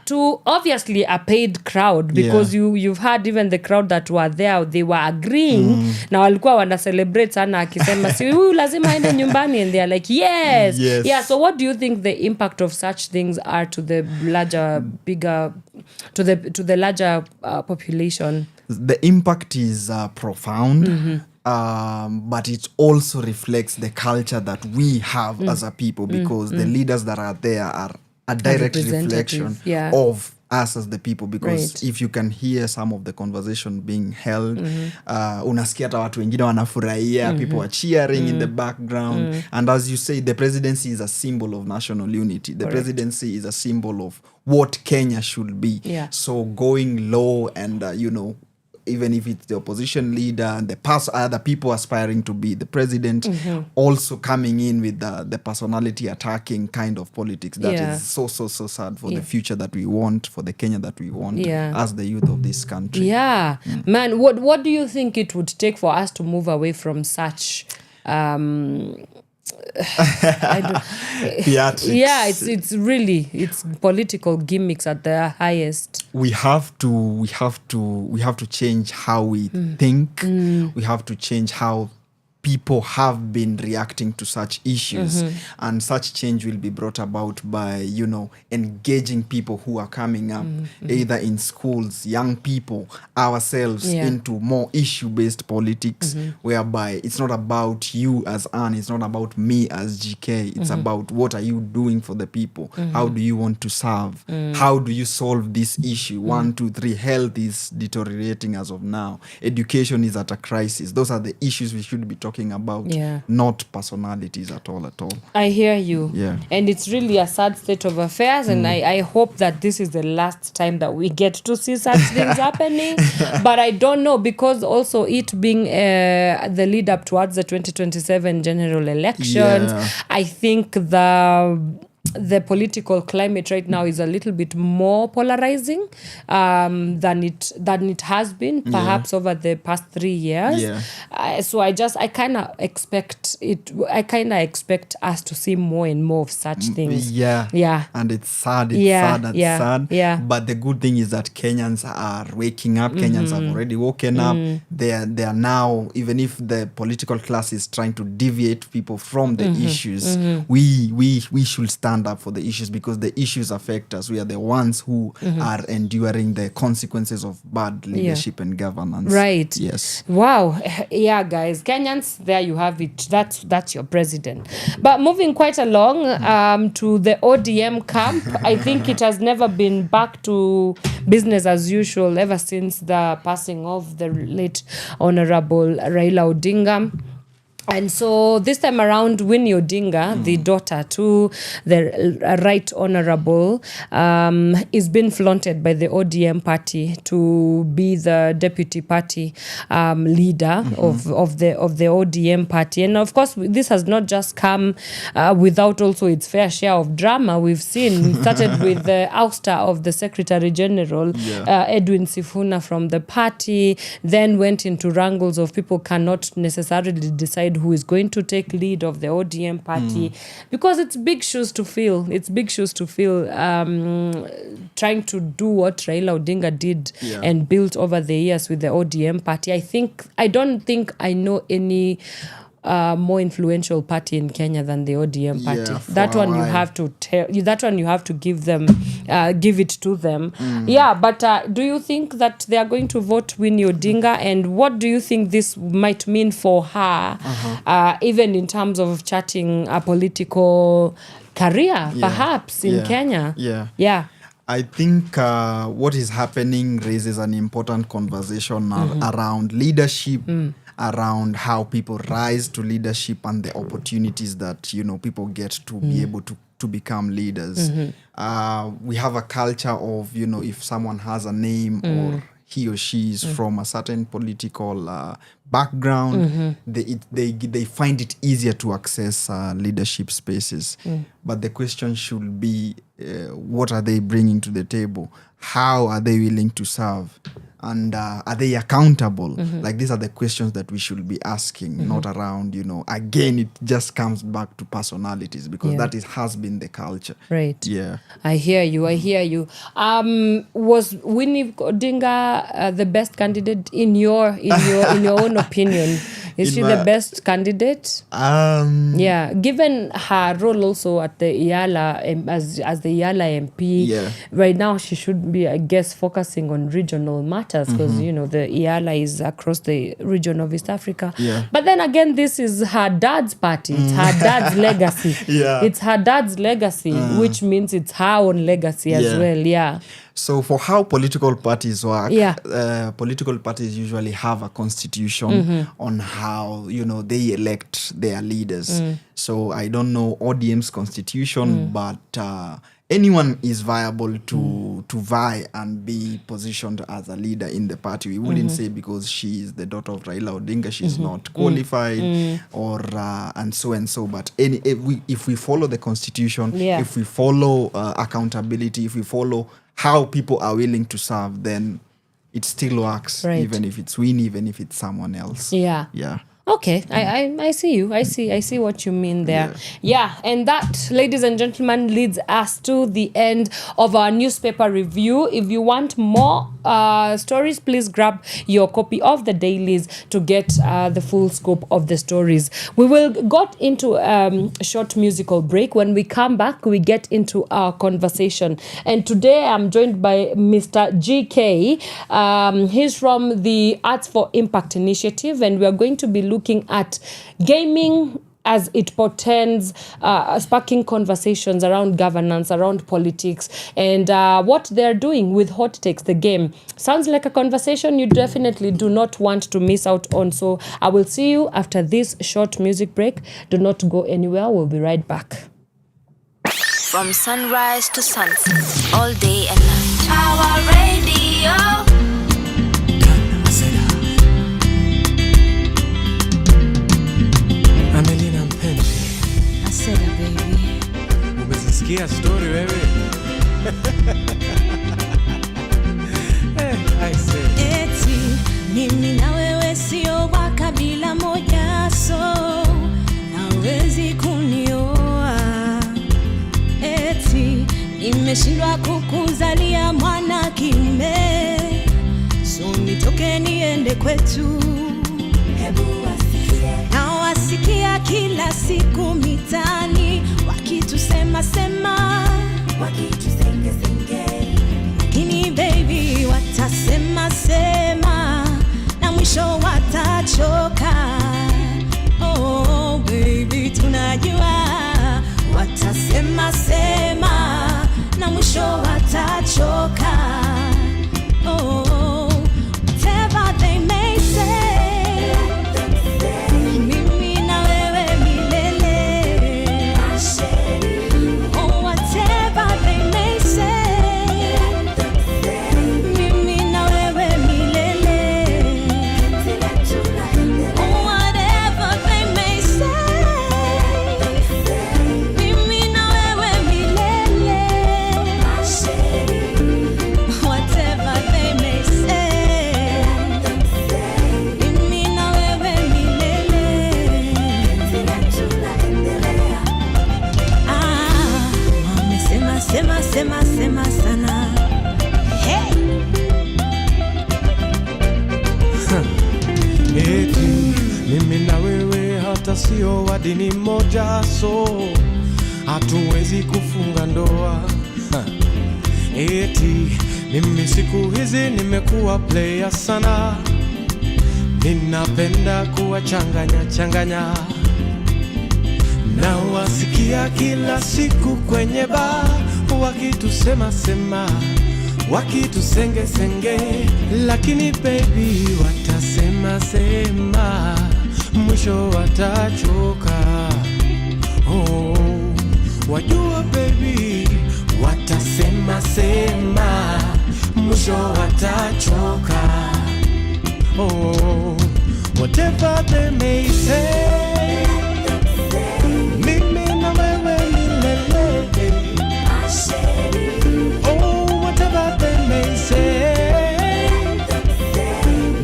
to obviously a paid crowd, because you've heard even the crowd that were there, they were agreeing na walikuwa wana celebrate sana akisema si huyu lazima aende nyumbani, and they are like yes. Yeah, so what do you think the impact of such things are to the larger population? The impact is profound. But it also reflects the culture that we have as a people, because the leaders that are there are a direct reflection of us as the people, because if you can hear some of the conversation being held, unasikia hata watu wengine wanafurahia, people are cheering in the background, and as you say, the presidency is a symbol of national unity. The presidency is a symbol of what Kenya should be. So going low and even if it's the opposition leader and the other people aspiring to be the president, also coming in with the personality attacking kind of politics, that is so sad for the future that we want, for the Kenya that we want as the youth of this country. Man, what do you think it would take for us to move away from such theatrics? It's really political gimmicks at their highest. We have to change how we think. We have to change how people have been reacting to such issues, and such change will be brought about by engaging people who are coming up, either in schools, young people, ourselves, into more issue-based politics, whereby it's not about you as Anne, it's not about me as GK, it's about what are you doing for the people, how do you want to serve, how do you solve this issue, 1, 2, 3, health is deteriorating as of now, education is at a crisis. Those are the issues we should be talking about, not personalities at all. I hear you. And it's really a sad state of affairs, and I hope that this is the last time that we get to see such things happening. But I don't know, because also it being the lead up towards the 2027 general elections, I think the political climate right now is a little bit more polarizing than it has been perhaps over the past 3 years. So I kind of expect us to see more and more of such things. And it's sad. Sad. But the good thing is that Kenyans are waking up. Kenyans have already woken up. They are now, even if the political class is trying to deviate people from the issues, we should stand up for the issues, because the issues affect us. We are the ones who are enduring the consequences of bad leadership and governance. Right. Yes. Wow. Yeah, guys. Kenyans, there you have it. That's your president. But moving quite along to the ODM camp, I think it has never been back to business as usual ever since the passing of the late Honorable Raila Odinga. And so this time around, Winnie Odinga, the daughter to the Right Honorable, is being flaunted by the ODM party to be the deputy party leader of the ODM party. And of course, this has not just come without also its fair share of drama. We've seen, it started with the ouster of the Secretary General, Edwin Sifuna from the party, then went into wrangles of people cannot necessarily decide who is going to take lead of the ODM party, because it's big shoes to fill. It's big shoes to fill, trying to do what Raila Odinga did and built over the years with the ODM party. I don't think I know any more influential party in Kenya than the ODM party. That one you have to give it to them. But do you think that they are going to vote Winnie Odinga, and what do you think this might mean for her, even in terms of charting a political career, perhaps in Kenya? I think what is happening raises an important conversation around leadership, around how people rise to leadership and the opportunities that, you know, people get to be able to become leaders. We have a culture of, you know, if someone has a name or he or she is from a certain political background, they find it easier to access leadership spaces. But the question should be, what are they bringing to the table? How are they willing to serve? And are they accountable? Like, these are the questions that we should be asking, not around, you know, again, it just comes back to personalities, because that has been the culture. Right. Yeah. I hear you. Was Winnie Odinga the best candidate in your own opinion? Is she the best candidate? Given her role also at the IALA, as the IALA MP, right now she should be, I guess, focusing on regional matters, because you know the IALA is across the region of East Africa. But then again, this is her dad's party. It's her dad's legacy. It's her dad's legacy, which means it's her own legacy as well. So for how political parties work, political parties usually have a constitution on how, you know, they elect their leaders. So I don't know ODM's constitution, but anyone is viable to vie and be positioned as a leader in the party. We wouldn't say because she is the daughter of Raila Odinga, she's not qualified or and so. But if we follow the constitution, if we follow accountability, if we follow how people are willing to serve, then it still works, even if it's Winnie, even if it's someone else. Okay, I see you. I see what you mean there. And that, ladies and gentlemen, leads us to the end of our newspaper review. If you want more stories, please grab your copy of the dailies to get the full scope of the stories. We will go into a short musical break. When we come back, we get into our conversation. And today I'm joined by Mr. GK. He's from the Arts for Impact Initiative, and we are going to be looking at gaming as it portends, sparking conversations around governance, around politics, and what they're doing with Hot Takes the Game. Sounds like a conversation you definitely do not want to miss out on. So I will see you after this short music break. Do not go anywhere. We'll be right back. From sunrise to sunset, all day and night. Power Radio. Amelina mpenzi, Aseda baby, umezisikia story wewe? I say. eti mimi na wewe sio wa kabila moja, so hawezi kunioa. Eti nimeshindwa kukuzalia mwana kiume, so nitoke niende kwetu. Na wasikia kila siku mitani wakitusema sema, wakitusenga senge, lakini baby watasema sema na mwisho watachoka. Oh baby tunajua watasema sema na mwisho watachoka. Oh whatever they may say, mimi na sema sema sema sana. Hey. Eti mimi na wewe hata sio wa dini moja, so hatuwezi kufunga ndoa. Eti mimi siku hizi nimekuwa player sana, ninapenda kuwachanganya changanya, na wasikia kila siku kwenye bar wakitusema sema, wakitusenge senge, lakini baby watasema sema, mwisho watachoka. Oh, wajua baby watasema sema, mwisho watachoka. Oh, whatever they may say, mimi na wewe milele. Oh, whatever they may say,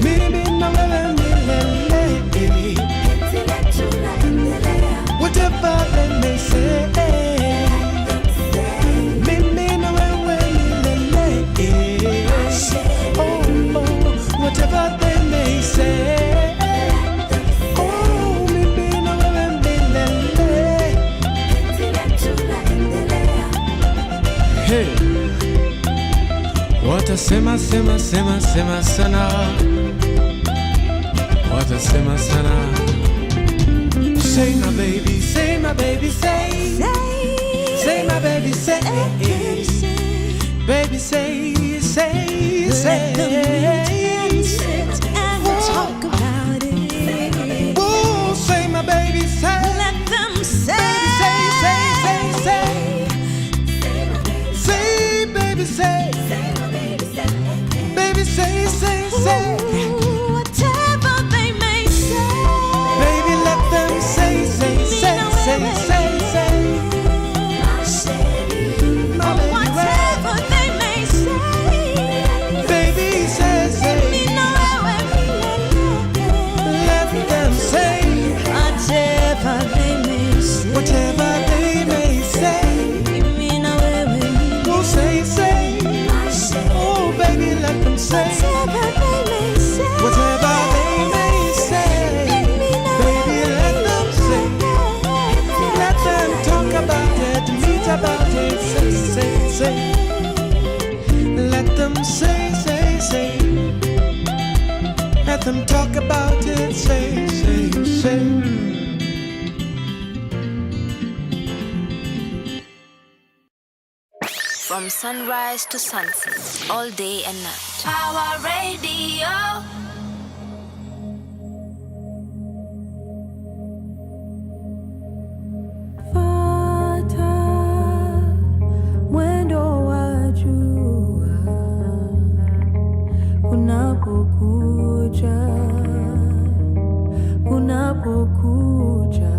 mimi na wewe milele. Whatever they may say, mimi na wewe milele. Oh, oh, whatever they may say, oh, mimi na wewe milele. Hey, watasema sema sema sema sana, watasema sana. Say my baby, say my baby, say, say my baby, say, baby, say, say, say. Let them sit and talk about it. Oh, say my baby, say. Let them say, say, say, say, say. Say, baby, say. Baby, say, say, say. whatever they may say. Baby, let them say, say, say, say, say, say. My baby, Whatever they may say. baby, say, say. Let them say. Whatever they may say. Whatever they may say. We'll say, say. Oh, baby, let them say. Whatever they may say. Baby, let them say. Let them talk about it, meet about it, say, say, say. Let them say, say, say. Let them talk about it, say, say, say. From sunrise to sunset, all day and night. Power Radio. Mwendo wa jua unapokuja, unapokuja,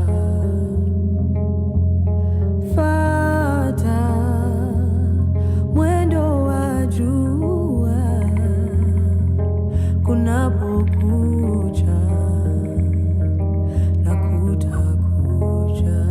fata mwendo wa jua kunapokuja na kutakuja.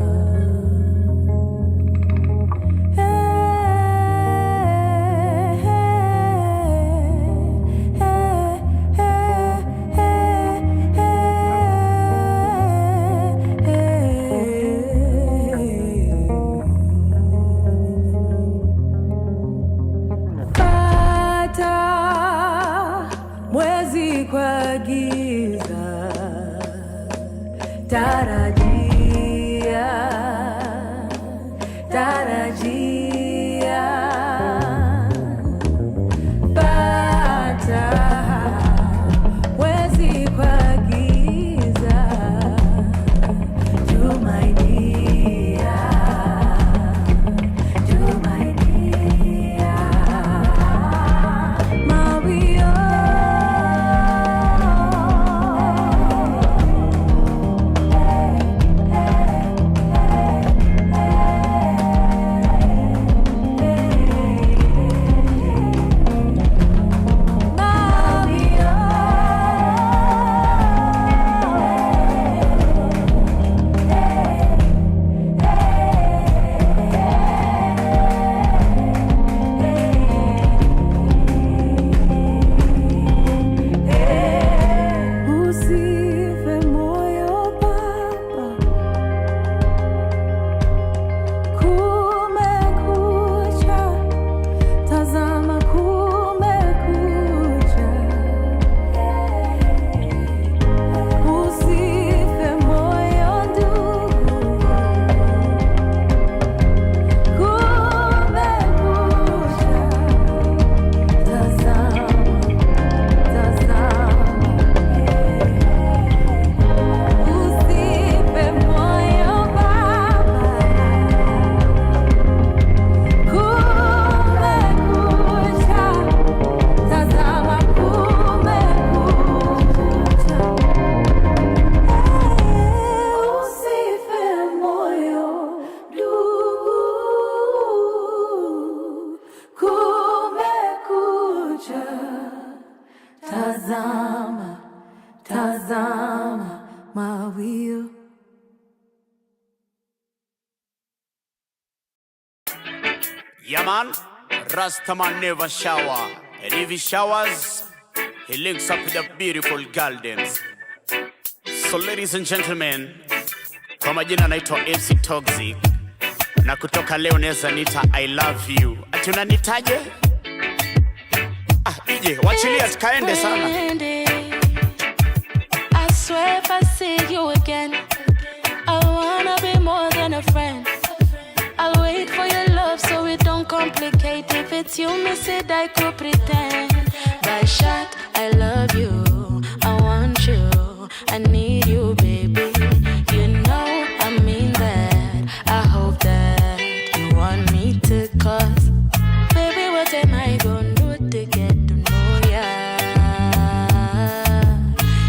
Mwezi kwa giza, tarajia, tarajia, pata. Mwezi kwa giza, tumainia, tumainia, mawio. man, Rastaman never shower. And if he showers, he links up with the beautiful gardens. So ladies and gentlemen, kwa majina naitwa MC Toxic. Na kutoka leo neza nita I love you. Ati unanitaje? Ije, wachilia tukaende sana. I swear if I see you again, I wanna be more than a friend. I'll wait for your love so it don't complicate. If it's you, miss it, I could pretend. By shot, I love you, I want you, I need you, baby. You know I mean that. I hope that you want me to, cause baby, what am I gonna do to get to know ya?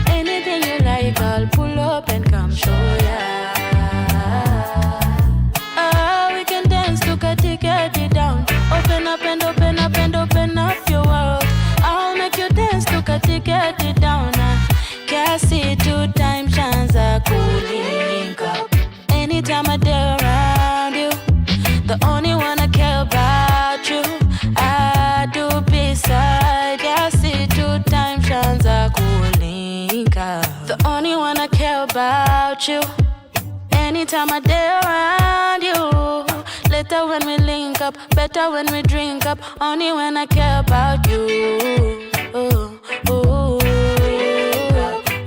Anything you like, I'll pull up and come show ya. We can dance to get it down. Open up and open up and open up your world. I'll make you dance to get it down. Can't see 2 times chance I could link up. Anytime I dare around you, the only one I care about you. I do beside. Can't see 2 times chance I could link up. The only one I care about you. Anytime I dare around you. Later when we link up, better when we drink up. Only when I care about you. Ooh, ooh,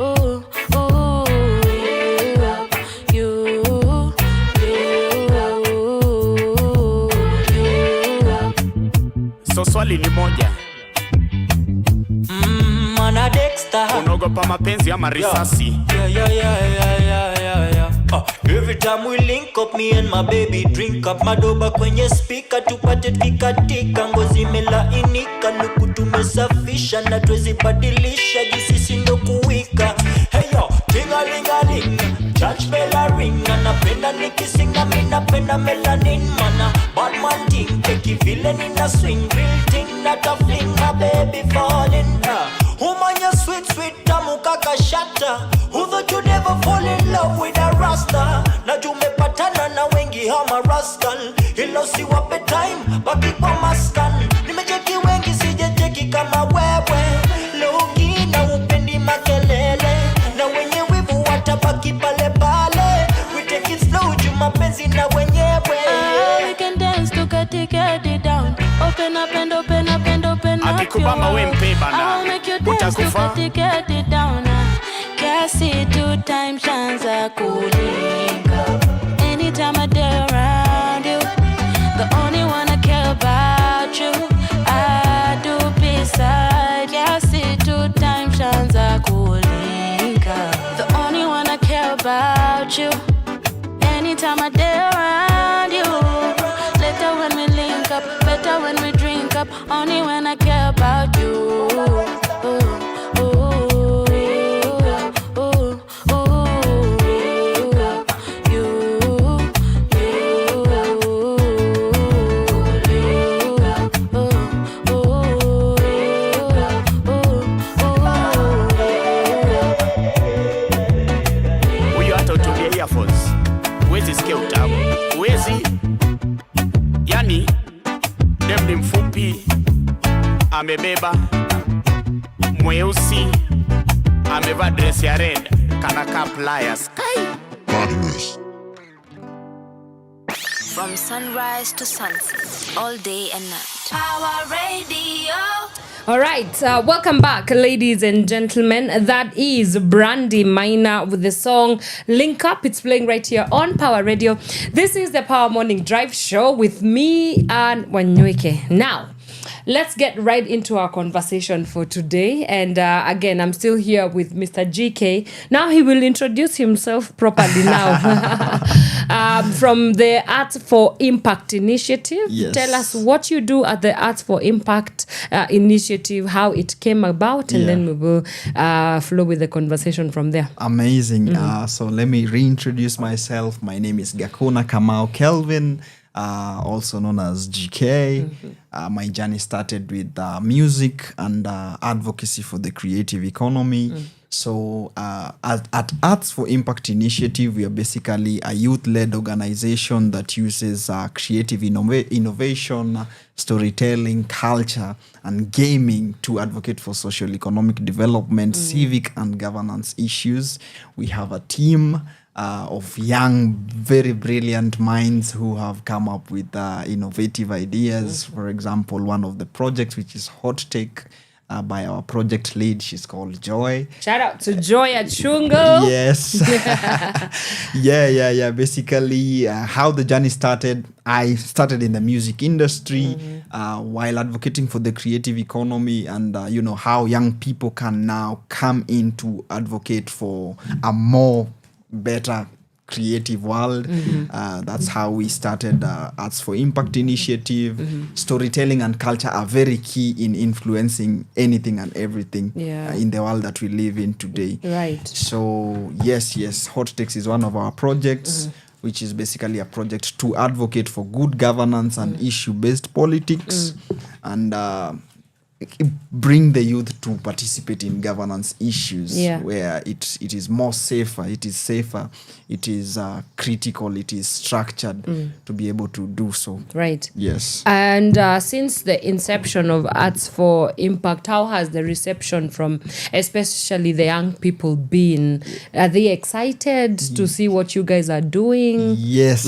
ooh, ooh, you, So swali ni moja. Mana Dexter, unaogopa mapenzi ama risasi? Yeah. Every time we link up, me and my baby drink up. Madoba kwenye speaker tupate kikatika. Ngozi imelainika, luku tumesafisha na tuwezi badilisha juu sisi ndo kuwika. Hey yo, ting-a-ling-a-ling, church bell a ring. Anapenda nikisinga, mi napenda melanin. Mana bad man ting, teki vile nina swing. Real ting, not a fling, my baby falling. Woman, you sweet, tamu kaka shata. Who thought you'd ever fall in love with a rasta? Na tumepatana na wengi hama rascal. Hilo si wape time, baki kwa maskan. Nimecheki wengi sijecheki kama wewe. Loki na upendi makelele. Na wenye wivu watabaki pale pale. We take it slow, mapenzi na wenyewe. We can dance to get it down. Open up and open up and open up your world. I'll make you dance to get it down. Can't see 2 times chance I could link up. Anytime I dare around you, the only one I care about you. I do beside. Can't see 2 times chance I could link up. The only one I care about you. Anytime I dare around you. Later when we link up, better when we drink up. Only when I care about you. Uwezi sikia utamu, uwezi. Yani dem ni mfupi, amebeba, mweusi, amevaa dress ya red, kanaka pliers. From sunrise to sunset, all day and night. Power Radio. All right, welcome back, ladies and gentlemen. That is Brandy Minor with the song Link Up. It's playing right here on Power Radio. This is the Power Morning Drive Show with me and Wanyoike. Now, let's get right into our conversation for today. And again, I'm still here with Mr. GK. Now he will introduce himself properly now. From the Arts for Impact Initiative. Yes. Tell us what you do at the Arts for Impact Initiative, how it came about, and then we will flow with the conversation from there. Amazing. So let me reintroduce myself. My name is Gakuna Kamau Kelvin. Also known as GK. My journey started with music and advocacy for the creative economy. So at Arts for Impact Initiative, we are basically a youth-led organization that uses creative innovation, storytelling, culture, and gaming to advocate for social economic development, civic and governance issues. We have a team of young, very brilliant minds who have come up with innovative ideas. For example, one of the projects, which is Hot Take, by our project lead, she's called Joy. Shout out to Joy Achungo. Yes. yeah. Basically, how the journey started, I started in the music industry while advocating for the creative economy, and how young people can now come in to advocate for a more better creative world. That's how we started Arts for Impact Initiative. Storytelling and culture are very key in influencing anything and everything in the world that we live in today. Right. So yes, Hot Takes is one of our projects, which is basically a project to advocate for good governance and issue-based politics, and bring the youth to participate in governance issues where it is more safer, it is critical, it is structured to be able to do so. Right. Yes. And since the inception of Arts for Impact, how has the reception from especially the young people been? Are they excited to see what you guys are doing? Yes.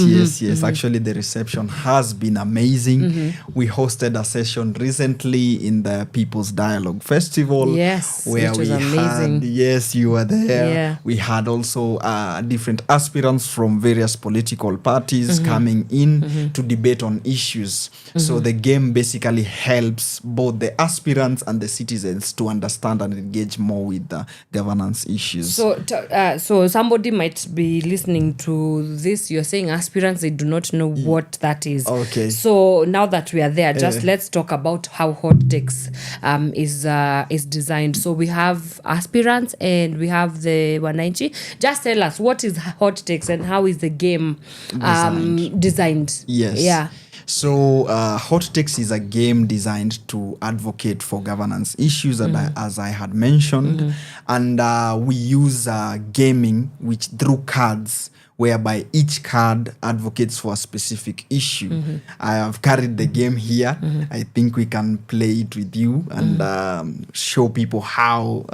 Actually, the reception has been amazing. We hosted a session recently in the People's Dialogue Festival. Yes, where which was we amazing. had, yes, you were there. Yeah. We had also different aspirants from various political parties coming in to debate on issues. So the game basically helps both the aspirants and the citizens to understand and engage more with the governance issues. So somebody might be listening to this. You're saying aspirants, they do not know what that is. Okay. So now that we are there, just let's talk about how Hot Takes is designed. So we have aspirants and we have the Wanyoike. Just tell us, what is Hot Takes and how is the game designed? Yes. Yeah. So Hot Takes is a game designed to advocate for governance issues, as I had mentioned. And we use gaming through cards, whereby each card advocates for a specific issue. I have carried the game here. I think we can play it with you and show people how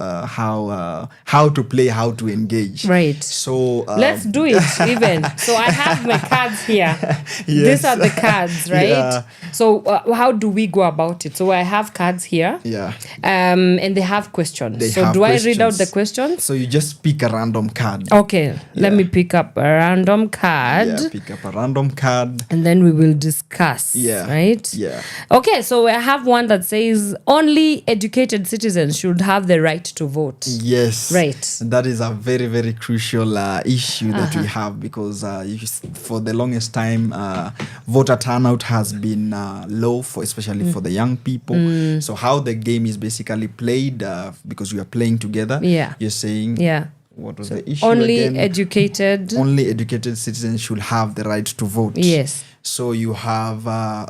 to play, how to engage. Right. So let's do it even. So I have my cards here. These are the cards, right? Yeah. So how do we go about it? So I have cards here. Yeah. And they have questions. Do I read out the questions? So you just pick a random card. Okay. Let me pick up a random card. Yeah, pick up a random card. And then we will discuss. Yeah. Right? Yeah. Okay, so I have one that says only educated citizens should have the right to vote. Yes. Right. That is a very, very crucial issue that we have, because for the longest time, voter turnout has been low, especially for the young people. So how the game is basically played, because we are playing together, you're saying... Yeah. What was the issue only again? Only educated citizens should have the right to vote. Yes. So you have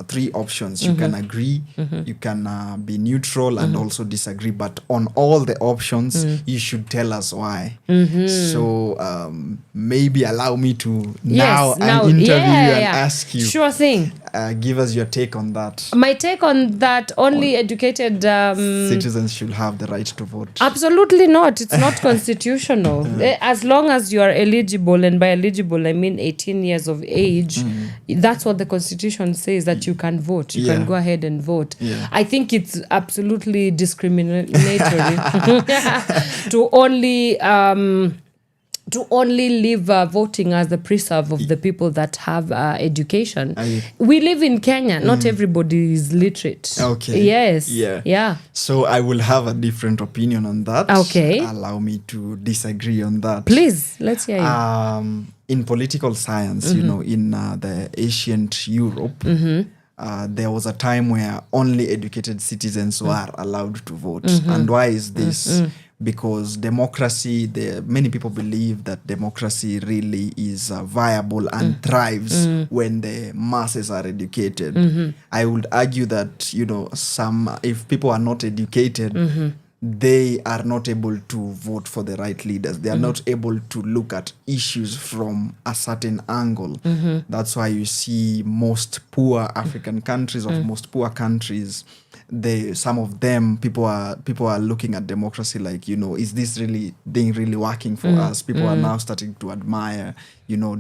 3 options. You can agree, you can be neutral, and also disagree. But on all the options, you should tell us why. So maybe allow me to now interview you and ask you. Sure thing. Give us your take on that. My take on that, only educated... citizens should have the right to vote. Absolutely not. It's not constitutional. As long as you are eligible, and by eligible I mean 18 years of age, that's what the Constitution says, that you can vote. You can go ahead and vote. I think it's absolutely discriminatory to only leave voting as the preserve of the people that have education. We live in Kenya. Not everybody is literate. Okay. Yes. Yeah. So I will have a different opinion on that. Okay. Allow me to disagree on that. Please, let's hear you. In political science, in the ancient Europe, there was a time where only educated citizens were allowed to vote. And why is this? Because democracy, many people believe that democracy really is viable and thrives when the masses are educated. I would argue that, if people are not educated, they are not able to vote for the right leaders. They are not able to look at issues from a certain angle. That's why you see most poor African countries, or most poor countries, some of them, people are looking at democracy like, is this really working for us? People are now starting to admire,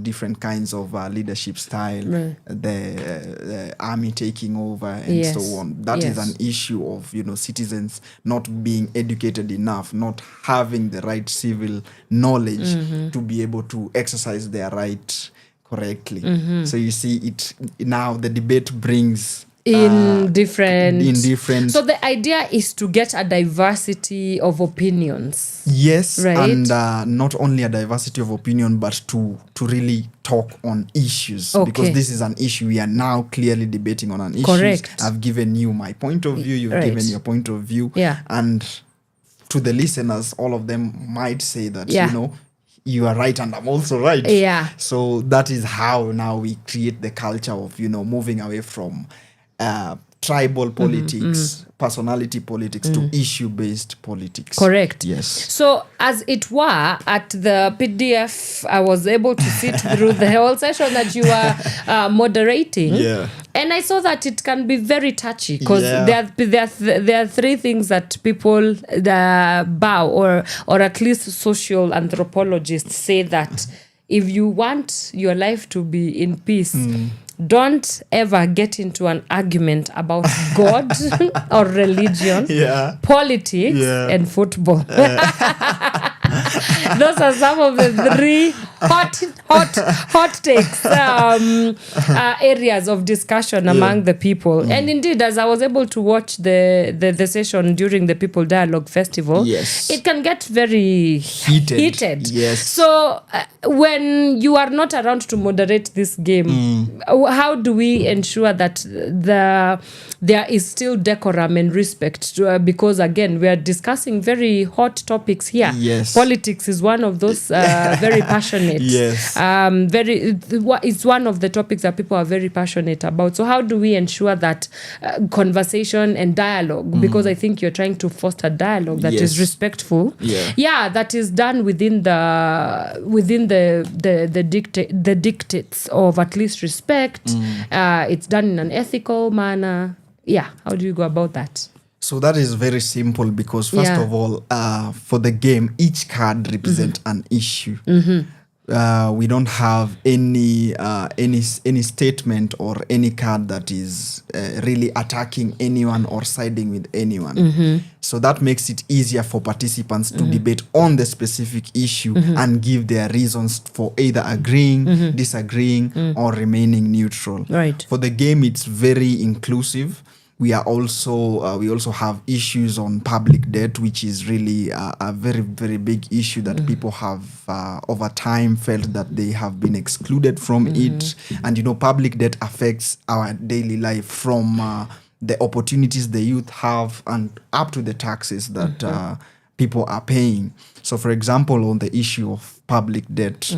different kinds of leadership style, the army taking over and so on. That is an issue of, citizens not being educated enough, not having the right civil knowledge to be able to exercise their right correctly. So you see it now, the debate brings in different. So the idea is to get a diversity of opinions. Yes, right? And not only a diversity of opinion, but to really talk on issues. Because this is an issue we are now clearly debating on an issue. Correct. I've given you my point of view, you've given your point of view. Yeah. And to the listeners, all of them might say that, you are right and I'm also right. Yeah. So that is how now we create the culture of, moving away from tribal politics, personality politics to issue-based politics. Correct. Yes. So as it were, at the PDF, I was able to sit through the whole session that you were moderating. Yeah. And I saw that it can be very touchy because there are three things that people bow or at least social anthropologists say that if you want your life to be in peace, don't ever get into an argument about God or religion, politics, and football. Those are some of the three hot takes areas of discussion among the people. And indeed, as I was able to watch the session during the People Dialogue Festival, it can get very heated. Yes. So when you are not around to moderate this game, how do we ensure that there is still decorum and respect? Because again, we are discussing very hot topics here. Yes. Politics is one of those very passionate. Yes. It's one of the topics that people are very passionate about. So how do we ensure that conversation and dialogue, because I think you're trying to foster dialogue that is respectful. That is done within the dictates of at least respect. It's done in an ethical manner. How do you go about that? So that is very simple because first of all, for the game, each card represents an issue. We don't have any statement or any card that is really attacking anyone or siding with anyone. So that makes it easier for participants to debate on the specific issue and give their reasons for either agreeing, disagreeing, or remaining neutral. Right. For the game, it's very inclusive. We also have issues on public debt, which is really a very, very big issue that people have over time felt that they have been excluded from it. And, public debt affects our daily life from the opportunities the youth have and up to the taxes that people are paying. So, for example, on the issue of public debt,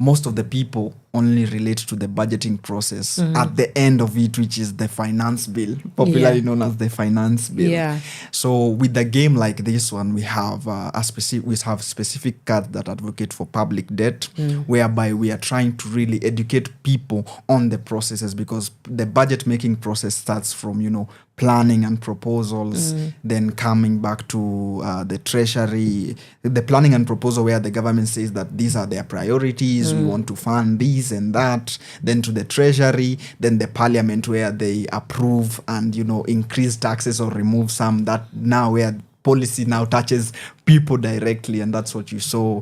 most of the people only relate to the budgeting process at the end of it, which is the finance bill, popularly known as the finance bill. So with the game like this one, we have specific cards that advocate for public debt, whereby we are trying to really educate people on the processes, because the budget making process starts from planning and proposals, then coming back to the treasury, the planning and proposal where the government says that these are their priorities, we want to fund these and that, then to the treasury, then the parliament where they approve and increase taxes or remove some, that now where policy now touches people directly, and that's what you saw.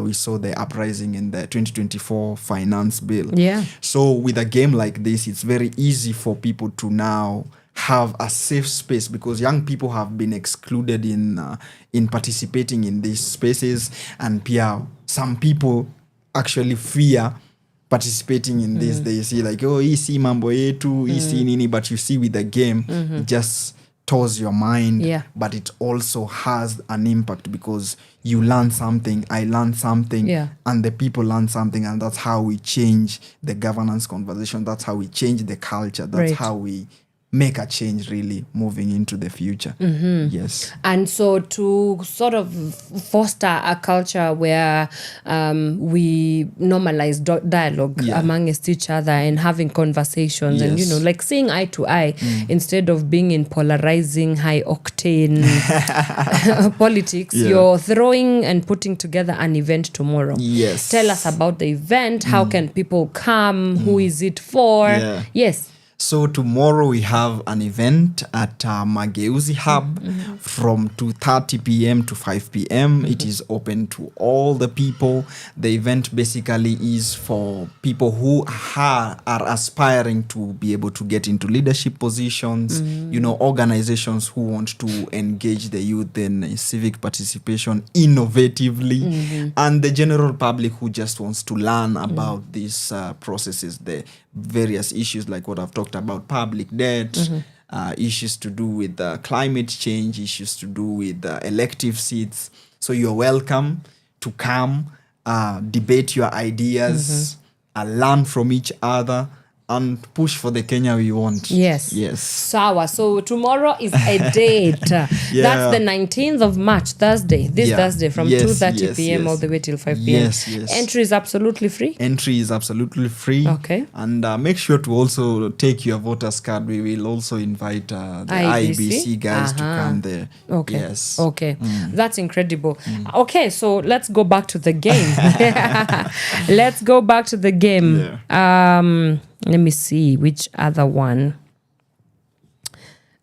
We saw the uprising in the 2024 finance bill. So with a game like this, it's very easy for people to now have a safe space, because young people have been excluded in participating in these spaces, and some people actually fear participating in this. They see like, hii mambo yetu, hii nini, but you see with the game, it just tours your mind, but it also has an impact because you learn something, I learned something, and the people learn something, and that's how we change the governance conversation. That's how we change the culture. That's how we make a change really moving into the future. Yes. And so to sort of foster a culture where we normalize dialogue amongst each other and having conversations and, you know, like seeing eye to eye instead of being in polarizing, high octane politics, you're throwing and putting together an event tomorrow. Yes. Tell us about the event. How can people come? Who is it for? Yes. So tomorrow we have an event at Mageuzi Hub from 2:30 p.m. to 5 p.m. It is open to all the people. The event basically is for people who are aspiring to be able to get into leadership positions, you know, organizations who want to engage the youth in civic participation innovatively, and the general public who just wants to learn about these processes, the various issues like what I've talked about, public debt, issues to do with climate change, issues to do with elective seats. So you're welcome to come, debate your ideas, learn from each other, and push for the Kenya we want. Yes. Sawa. So tomorrow is a date. That's the 19th of March, Thursday. This Thursday from 2:30 p.m. all the way till 5 p.m. Entry is absolutely free? Entry is absolutely free. Okay. And make sure to also take your voter's card. We will also invite the IBC guys to come there. Okay. Yes. Okay. That's incredible. Okay, so let's go back to the game. Let's go back to the game. Let me see which other one.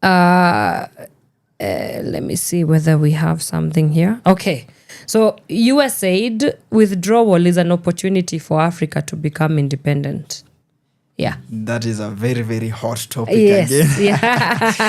Let me see whether we have something here. Okay. So USAID withdrawal is an opportunity for Africa to become independent. Yeah. That is a very, very hot topic again.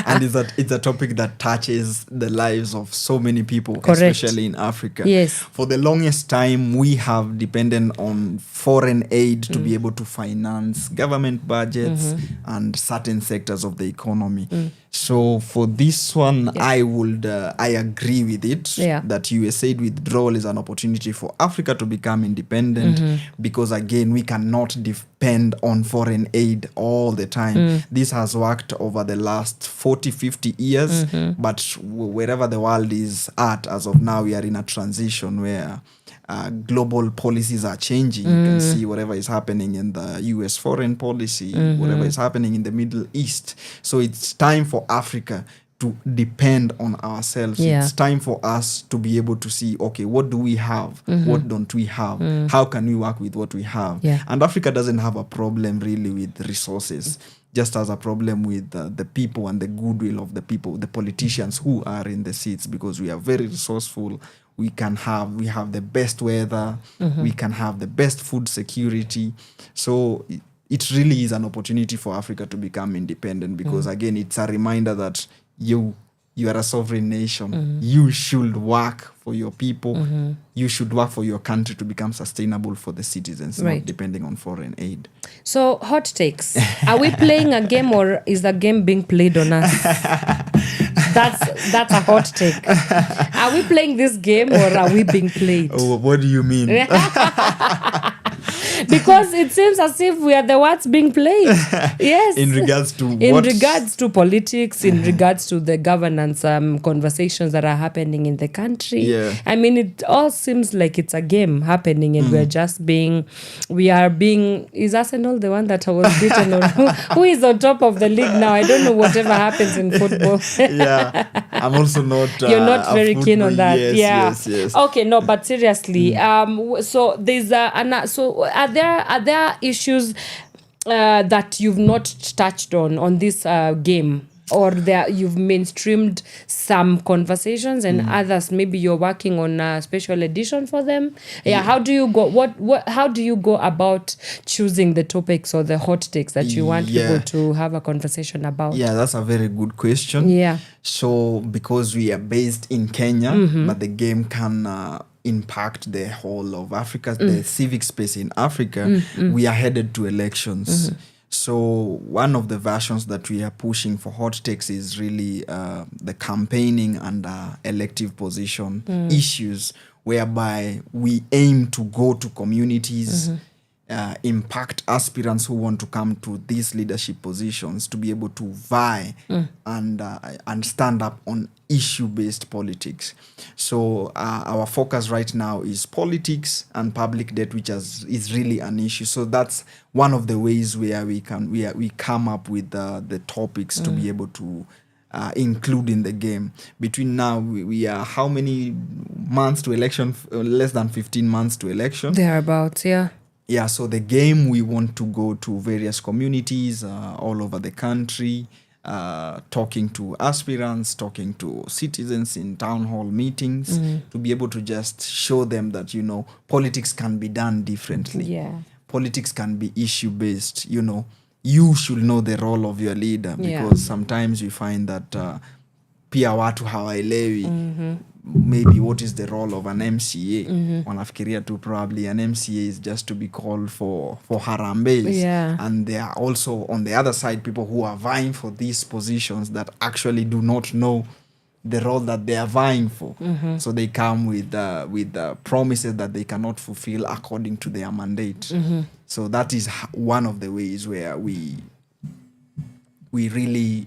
And it's a topic that touches the lives of so many people, Correct. especially in Africa. Yes. For the longest time, we have depended on foreign aid to be able to finance government budgets and certain sectors of the economy. So for this one, I agree with it, that USAID withdrawal is an opportunity for Africa to become independent because, again, we cannot depend on foreign aid all the time. This has worked over the last 40, 50 years, but wherever the world is at, as of now, we are in a transition where global policies are changing. You can see whatever is happening in the US foreign policy, whatever is happening in the Middle East. So it's time for Africa to depend on ourselves. It's time for us to be able to see, okay, what do we have? What don't we have? How can we work with what we have? And Africa doesn't have a problem really with resources, just as a problem with the people and the goodwill of the people, the politicians who are in the seats, because we are very resourceful. We have the best weather. We can have the best food security. So it really is an opportunity for Africa to become independent because, again, it's a reminder that you are a sovereign nation. You should work for your people. You should work for your country to become sustainable for the citizens, not depending on foreign aid. So, hot takes. Are we playing a game or is the game being played on us? That's a hot take. Are we playing this game or are we being played? Oh, what do you mean? Because it seems as if we are the ones being played. Yes. In regards to what? In regards to politics, in regards to the governance conversations that are happening in the country. I mean, it all seems like it's a game happening and is Arsenal the one that was beaten? Or who is on top of the league now? I don't know whatever happens in football. I'm also not. You're not very keen on that. Yes. Okay, no, but seriously, so there's so are there issues that you've not touched on this game, or you've mainstreamed some conversations and others maybe you're working on a special edition for them? How do you go how do you go about choosing the topics or the hot takes that you want people to have a conversation about? That's a very good question. So because we are based in Kenya, but the game can impact the whole of Africa, the civic space in Africa, we are headed to elections. So one of the versions that we are pushing for hot takes is really the campaigning and elective position issues, whereby we aim to go to communities, impact aspirants who want to come to these leadership positions to be able to vie and stand up on issue-based politics. So our focus right now is politics and public debt, which is really an issue. So that's one of the ways where we come up with the topics to be able to include in the game. Between now, we are how many months to election? Less than 15 months to election. Thereabouts, yeah. Yeah, so the game, we want to go to various communities all over the country, talking to aspirants, talking to citizens in town hall meetings, to be able to just show them that, politics can be done differently. Yeah. Politics can be issue-based, You should know the role of your leader, because sometimes we find that pia watu hawaelewi maybe what is the role of an MCA. Wanafikiria tu probably an MCA is just to be called for harambees. Yeah. And there are also on the other side people who are vying for these positions that actually do not know the role that they are vying for. So they come with promises that they cannot fulfill according to their mandate. So that is one of the ways where we really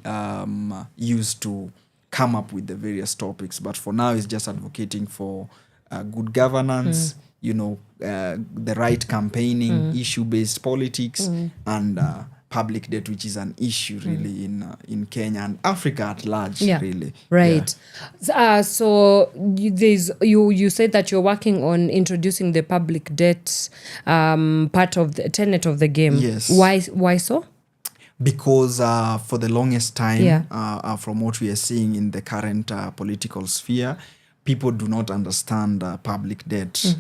use to come up with the various topics. But for now, it's just advocating for good governance, the right campaigning, issue-based politics, and public debt, which is an issue really in Kenya and Africa at large, really. Right. Yeah. So you said that you're working on introducing the public debt part of the tenet of the game. Yes. Why so? Because for the longest time, from what we are seeing in the current political sphere, people do not understand public debt.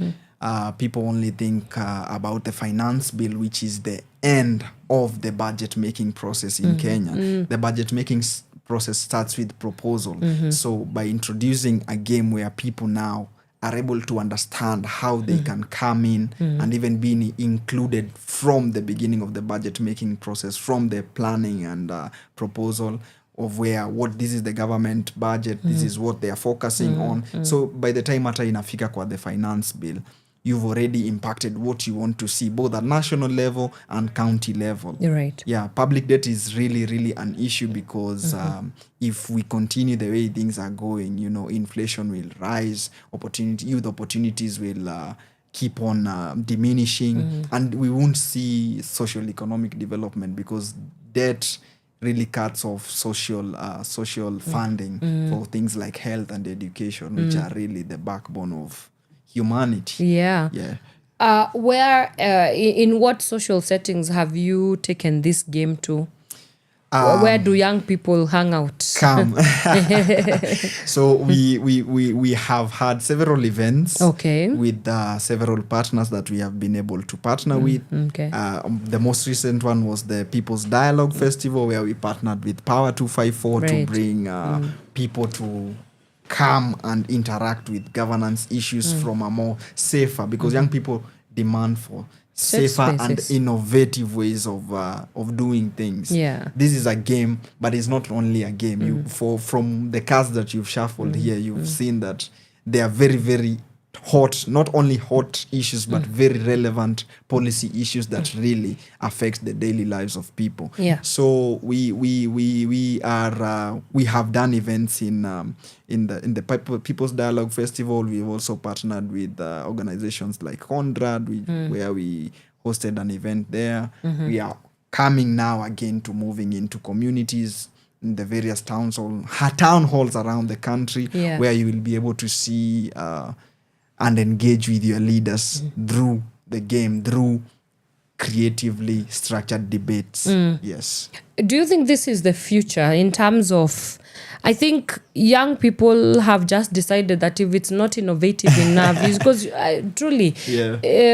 People only think about the finance bill, which is the end of the budget-making process in Kenya. The budget-making process starts with proposal. So by introducing a game where people now are able to understand how they can come in and even be included from the beginning of the budget-making process, from the planning and proposal of what this is the government budget, this is what they are focusing on. So by the time hata inafika kwa the finance bill, you've already impacted what you want to see, both at national level and county level. You're right. Yeah, public debt is really, really an issue because if we continue the way things are going, inflation will rise, youth opportunities will keep on diminishing, and we won't see social economic development because debt really cuts off social funding for things like health and education, which are really the backbone of humanity. Yeah. Where in what social settings have you taken this game to? Where do young people hang out? Come. So we have had several events with several partners that we have been able to partner with. The most recent one was the People's Dialogue Festival, where we partnered with Pawa 254 to bring people to come and interact with governance issues from a more safer, because young people demand for safer and innovative ways of doing things. This is a game, but it's not only a game. From the cards that you've shuffled here, you've seen that they are very, very hot, not only hot issues, but very relevant policy issues that really affect the daily lives of people. So we have done events in the People's Dialogue Festival. We've also partnered with organizations like Conrad, where we hosted an event there. We are coming now again to moving into communities in the various town halls around the country, where you will be able to see and engage with your leaders through the game, through creatively structured debates. Yes. Do you think this is the future in terms of, I think young people have just decided that if it's not innovative enough, is because truly,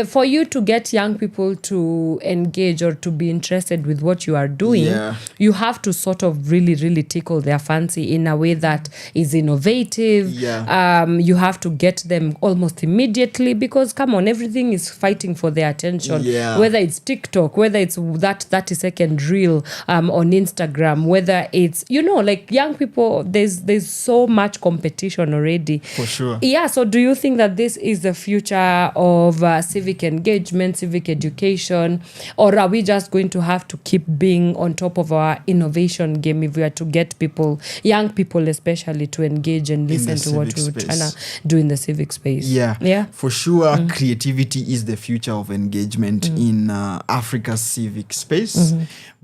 for you to get young people to engage or to be interested with what you are doing, you have to sort of really, really tickle their fancy in a way that is innovative. You have to get them almost immediately, because come on, everything is fighting for their attention. Whether it's TikTok, whether it's that 30-second reel on Instagram, whether it's, like young people there's so much competition already. For sure. Yeah, so do you think that this is the future of civic engagement, civic education, or are we just going to have to keep being on top of our innovation game if we are to get people, young people especially, to engage and listen to what we're trying to do in the civic space? Yeah. For sure, creativity is the future of engagement in Africa's civic space,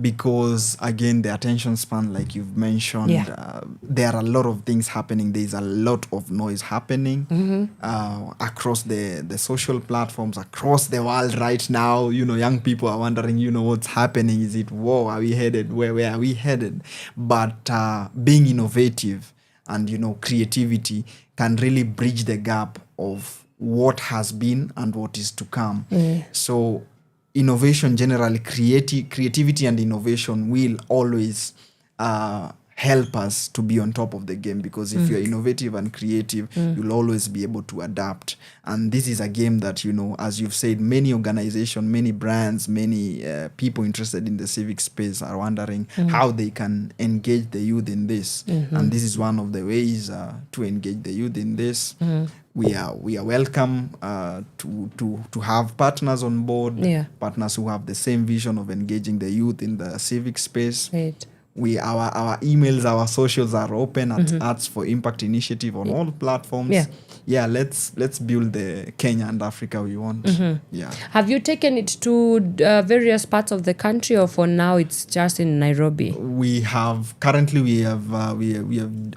because again, the attention span, like you've mentioned, there are a lot of things happening. There's a lot of noise happening across the social platforms, across the world right now. Young people are wondering, what's happening? Is it war? Are we headed? Where are we headed? But being innovative and, creativity can really bridge the gap of what has been and what is to come. So innovation generally, creativity and innovation will always help us to be on top of the game, because if you're innovative and creative, you'll always be able to adapt. And this is a game that, as you've said, many organizations, many brands, many people interested in the civic space are wondering how they can engage the youth in this. And this is one of the ways to engage the youth in this. We are welcome to have partners on board, partners who have the same vision of engaging the youth in the civic space. Our emails, our socials are open at Arts for Impact Initiative on all platforms. Let's build the Kenya and Africa we want. Have you taken it to various parts of the country, or for now it's just in Nairobi? We have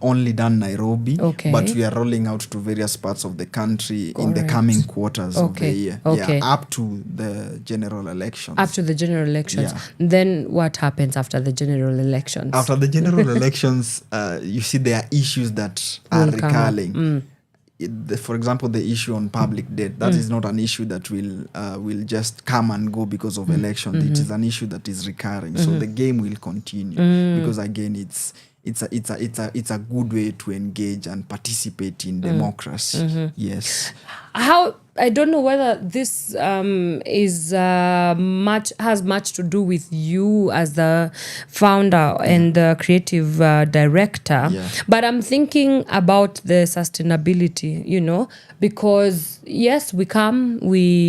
only done Nairobi, but we are rolling out to various parts of the country in the coming quarters of the year. Up to the general elections. Then what happens after the general elections? After the general elections, you see there are issues that are recurring. For example, the issue on public debt, that is not an issue that will just come and go because of elections. It is an issue that is recurring. So the game will continue, because again, it's a good way to engage and participate in democracy. Yes. How, I don't know whether this has much to do with you as the founder and the creative director, but I'm thinking about the sustainability, because yes, we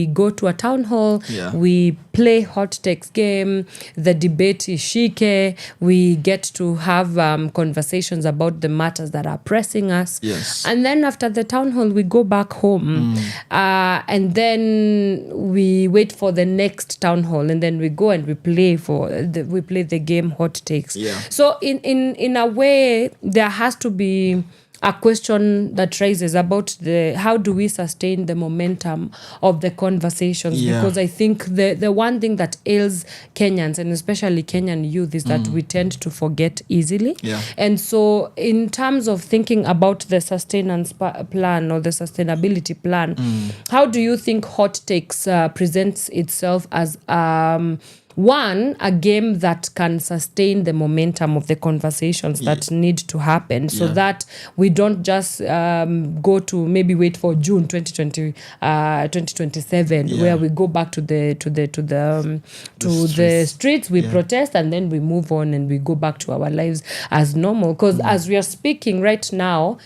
go to a town hall, we play hot takes game, the debate is shike, we get to have conversations about the matters that are pressing us, and then after the town hall we go back home. And then we wait for the next town hall, and then we go and we play the game hot takes. So in a way, there has to be a question that raises about how do we sustain the momentum of the conversations, because I think the one thing that ails Kenyans, and especially Kenyan youth, is that we tend to forget easily. And so in terms of thinking about the sustenance plan or the sustainability plan, how do you think hot takes presents itself as one, a game that can sustain the momentum of the conversations that need to happen, so that we don't just go to maybe wait for June 2027, where we go back to the streets, we protest, and then we move on and we go back to our lives as normal. Because as we are speaking right now,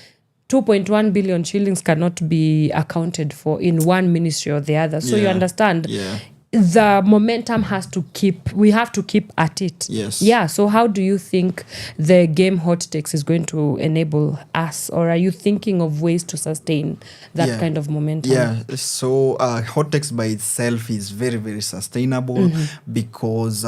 2.1 billion shillings cannot be accounted for in one ministry or the other. So you understand, the momentum we have to keep at it. So how do you think the game hot takes is going to enable us, or are you thinking of ways to sustain that kind of momentum? So hot takes by itself is very, very sustainable, because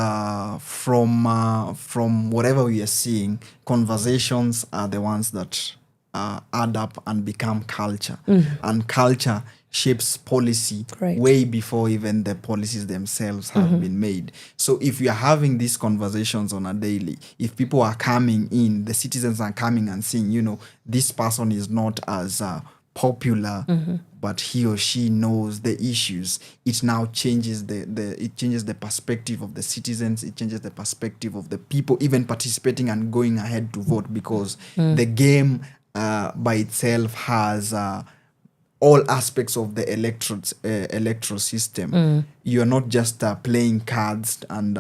from whatever we are seeing, conversations are the ones that add up and become culture, and culture shapes policy way before even the policies themselves have been made. So if you are having these conversations on a daily, if people are coming in, the citizens are coming and seeing, this person is not as popular, but he or she knows the issues, it now changes the perspective of the citizens, it changes the perspective of the people even participating and going ahead to vote, because the game by itself has all aspects of the electoral system. You are not just playing cards and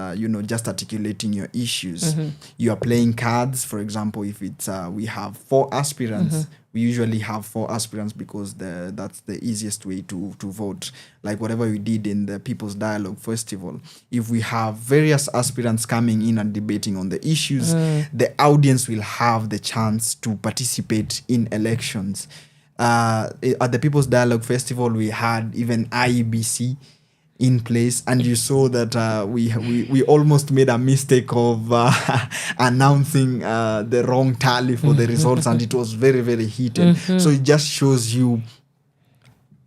just articulating your issues. You are playing cards. For example, if it's we have 4 aspirants, we usually have 4 aspirants because that's the easiest way to vote. Like whatever we did in the People's Dialogue Festival, if we have various aspirants coming in and debating on the issues, the audience will have the chance to participate in elections. At the People's Dialogue Festival, we had even IEBC in place, and you saw that we almost made a mistake of announcing the wrong tally for the results, and it was very, very heated. So it just shows you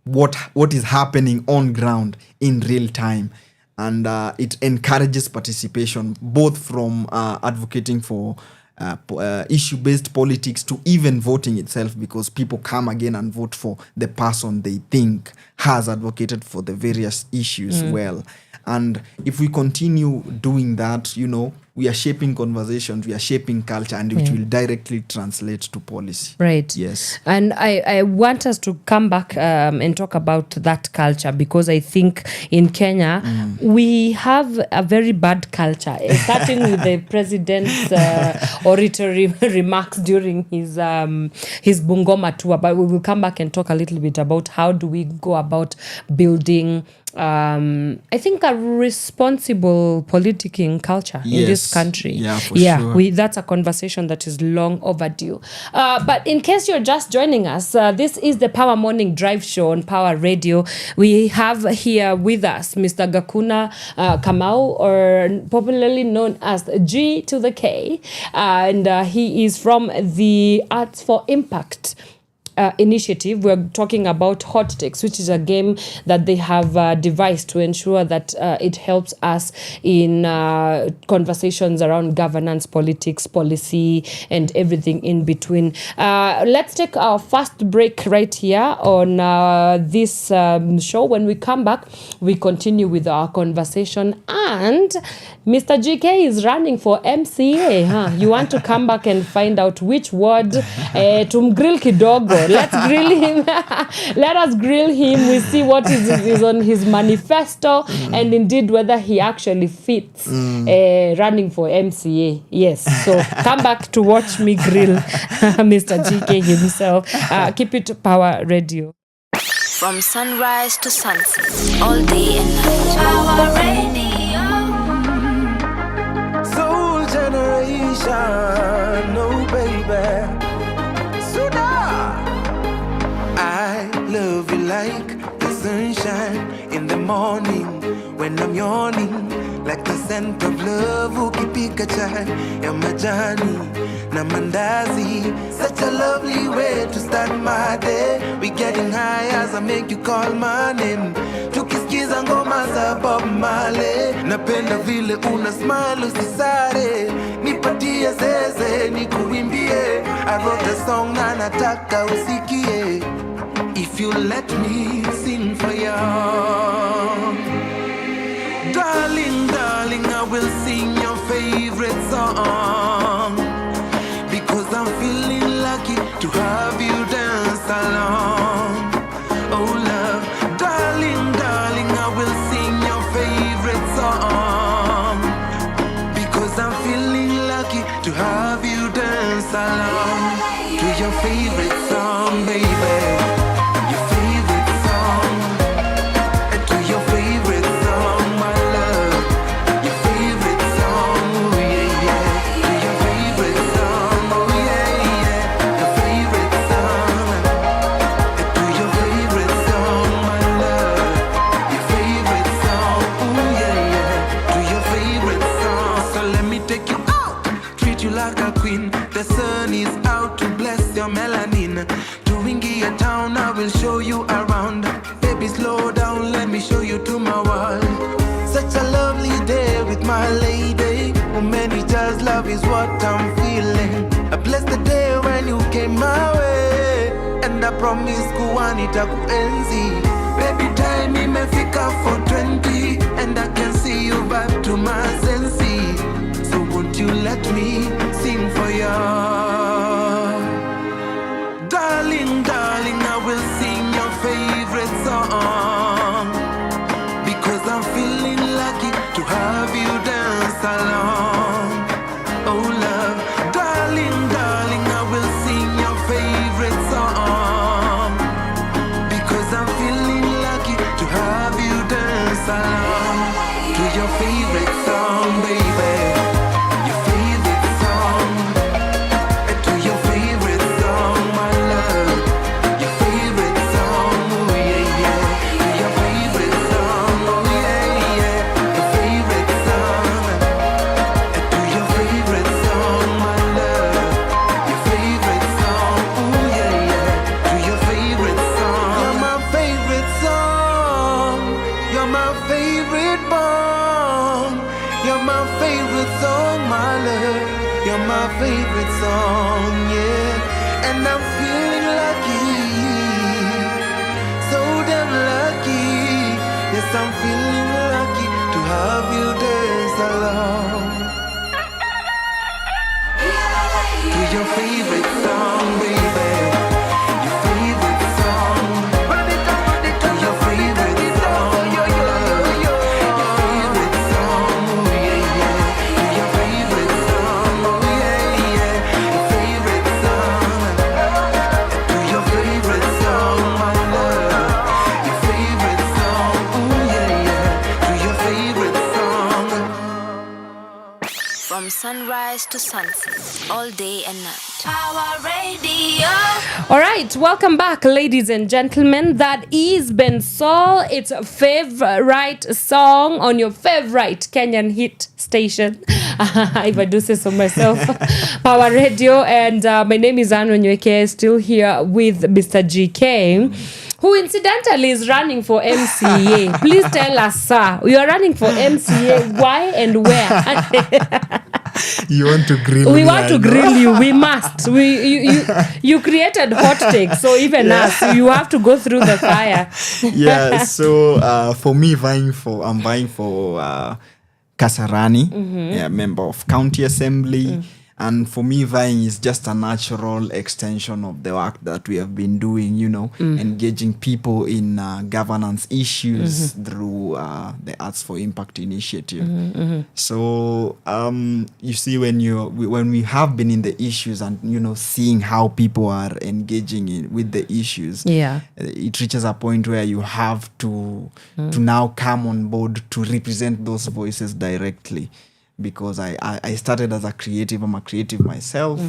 what is happening on ground in real time, and it encourages participation, both from advocating for issue-based politics to even voting itself, because people come again and vote for the person they think has advocated for the various issues well. And if we continue doing that, we are shaping conversations, we are shaping culture, and it will directly translate to policy. Right. Yes. And I want us to come back and talk about that culture, because I think in Kenya, we have a very bad culture, starting with the president's oratory remarks during his Bungoma tour. But we will come back and talk a little bit about how do we go about building I think a responsible politicking culture in this country. Yeah, for sure. That's a conversation that is long overdue. But in case you're just joining us, this is the Power Morning Drive Show on Power Radio. We have here with us Mr. Gakuna Kamau, or popularly known as G to the K, and he is from the Arts for Impact initiative. We're talking about Hot Takes, which is a game that they have devised to ensure that it helps us in conversations around governance, politics, policy, and everything in between. Let's take our first break right here on this show. When we come back, we continue with our conversation, and Mr. GK is running for MCA. You want to come back and find out which ward tumgrill kidogo. Let's grill him. Let us grill him. We see what is on his manifesto, and indeed whether he actually fits running for MCA. Yes. So come back to watch me grill Mr. GK himself. Keep it Power Radio. From sunrise to sunset, all day and night. Power Radio. Soul generation, no baby. I love you like the sunshine in the morning when I'm yawning, like the scent of love ukipika chai ya majani na mandazi. Such a lovely way to start my day. We getting high as I make you call my name. Tukisikiza ngoma za Bob Marley. Napenda vile una smile usisare. Nipatie zeze nikuimbie. I wrote a song na nataka usikie. If you let me sing for you, darling, darling, I will sing your favorite song, because I'm feeling lucky to have you dance along. Oh love, darling, darling, I will sing your favorite song, because I'm feeling lucky to have you dance along to your favorite song, baby. The sun is out to bless your melanin. To Wingy town, I will show you around. Baby, slow down, let me show you to my world. Such a lovely day with my lady. Many just love is what I'm feeling. I bless the day when you came my way, and I promise kuwanita kuenzi. Baby, time imefika for 20, and I can see you back to my senses. So won't you let me sing for you? Darling, darling, I will sing your favorite my favorite song, yeah. And I'm feeling lucky, so damn lucky. Yes, I'm feeling lucky to have you dance along to your favorite song, baby. Your favorite song. To your favorite song. Your favorite song, oh yeah, yeah. To your favorite song, oh yeah, yeah. Your favorite song. To your favorite song, my love. Your favorite song, oh yeah, yeah. To your favorite song. From sunrise to sunset, all day and night. Power Radio. All right, welcome back, ladies and gentlemen. That is Ben Sol. It's a favorite song on your favorite Kenyan hit station. If I do say so myself, Power Radio. And my name is Wanyoike, still here with Mr. GK, who incidentally is running for MCA. Please tell us, sir, you are running for MCA. Why and where? You want to grill We me, want to I know. grill you. We must. You created hot takes, so even us, you have to go through the fire. Yeah, so for me, I'm vying for Kasarani, yeah, member of county assembly. And for me, vying is just a natural extension of the work that we have been doing, engaging people in governance issues through the Arts for Impact initiative. So you see, when we have been in the issues and seeing how people are engaging with the issues, it reaches a point where you have to now come on board to represent those voices directly. Because I started as a creative. I'm a creative myself,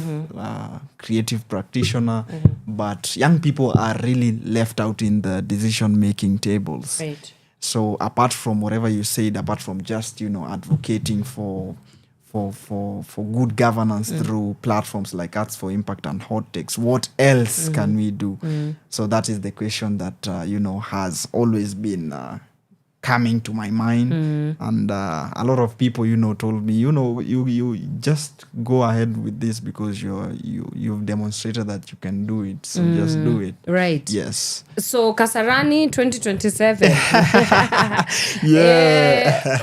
creative practitioner, but young people are really left out in the decision-making tables. Right. So apart from whatever you said, apart from just advocating for good governance through platforms like Arts for Impact and Hot Takes, what else can we do? So that is the question that has always been coming to my mind, and a lot of people told me you just go ahead with this because you've demonstrated that you can do it, so just do it. Right. Yes. So Kasarani 2027. Yeah.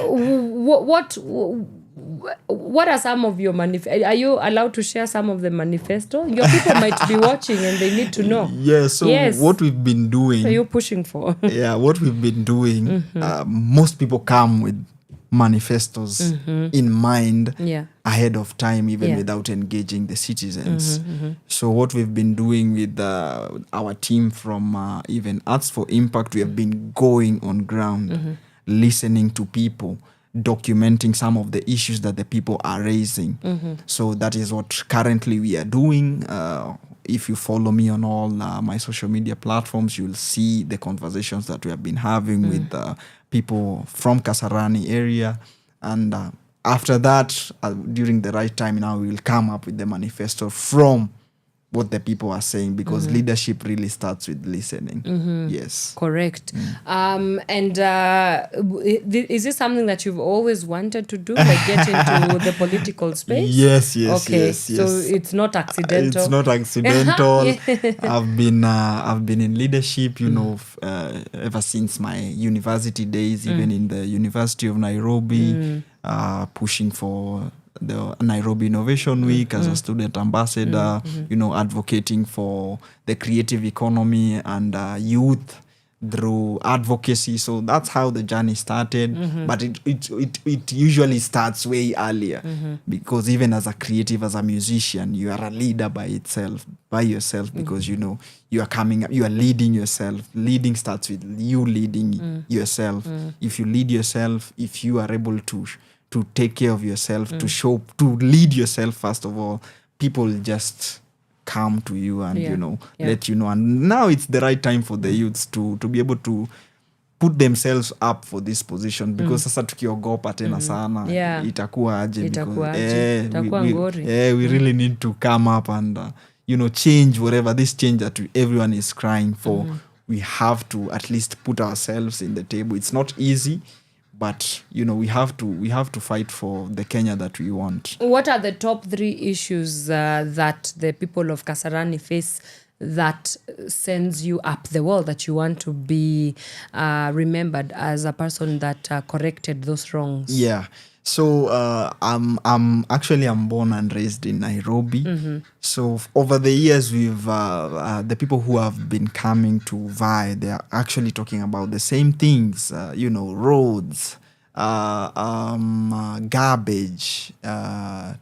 What are some of your manifesto? Are you allowed to share some of the manifesto? Your people might be watching and they need to know. Yeah, so what we've been doing... What are you pushing for? Yeah, what we've been doing, most people come with manifestos in mind ahead of time, even without engaging the citizens. So what we've been doing with our team from even Arts for Impact, we have been going on ground, listening to people, documenting some of the issues that the people are raising. So that is what currently we are doing. If you follow me on all my social media platforms, you'll see the conversations that we have been having with people from Kasarani area. And after that, during the right time now, we will come up with the manifesto from what the people are saying, because leadership really starts with listening. Yes. Correct. And is this something that you've always wanted to do, like get into the political space? Yes. Okay, so it's not accidental. It's not accidental. I've been in leadership, ever since my university days, even in the University of Nairobi, pushing for the Nairobi Innovation Week as a student ambassador, advocating for the creative economy and youth through advocacy. So that's how the journey started. But it usually starts way earlier, because even as a creative, as a musician, you are a leader by yourself, because you are coming up, you are leading yourself. Leading starts with you leading yourself. If you lead yourself, if you are able to take care of yourself, to lead yourself first of all, people just come to you and let you know. And now it's the right time for the youths to be able to put themselves up for this position, because sasa tukiogopa tena sana itakuwa aje, we really need to come up and change whatever this change that everyone is crying for. We have to at least put ourselves in the table. It's not easy, but we have to fight for the Kenya that we want. What are the top 3 issues that the people of Kasarani face that sends you up the wall, that you want to be remembered as a person that corrected those wrongs? Yeah. So I'm born and raised in Nairobi. So over the years, we've the people who have been coming to VAI, they are actually talking about the same things. Roads, garbage,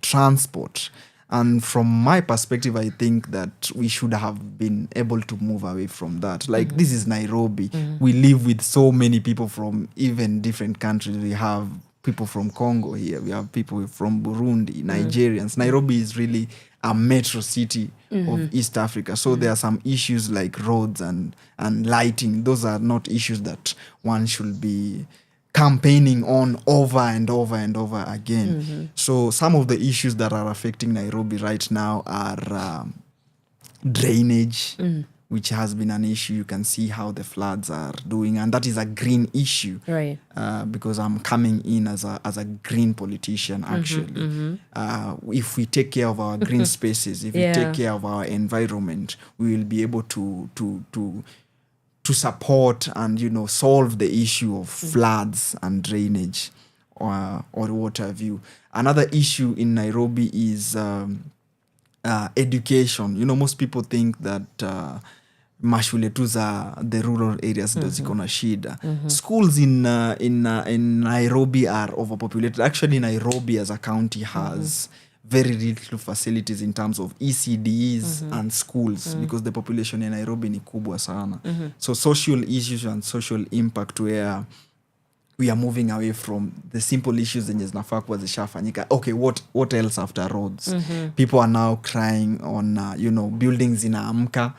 transport. And from my perspective, I think that we should have been able to move away from that. Like, this is Nairobi. We live with so many people from even different countries. We have people from Congo here. We have people from Burundi, Nigerians. Nairobi is really a metro city of East Africa. So there are some issues like roads and lighting. Those are not issues that one should be campaigning on over and over and over again. So some of the issues that are affecting Nairobi right now are drainage, which has been an issue. You can see how the floods are doing, and that is a green issue. Right. Because I'm coming in as a green politician, actually. If we take care of our green spaces, if we take care of our environment, we will be able to support and solve the issue of floods and drainage or water view. Another issue in Nairobi is education. Most people think that mashule tu za the rural areas ndo ziko na shida. Schools in Nairobi are overpopulated. Actually, Nairobi as a county has very little facilities in terms of ECDs and schools, because the population in Nairobi ni kubwa sana. So social issues and social impact, where we are moving away from the simple issues zenye zinafaa kuwa zishafanyika. Okay, what else after roads? People are now crying on buildings zinaamka,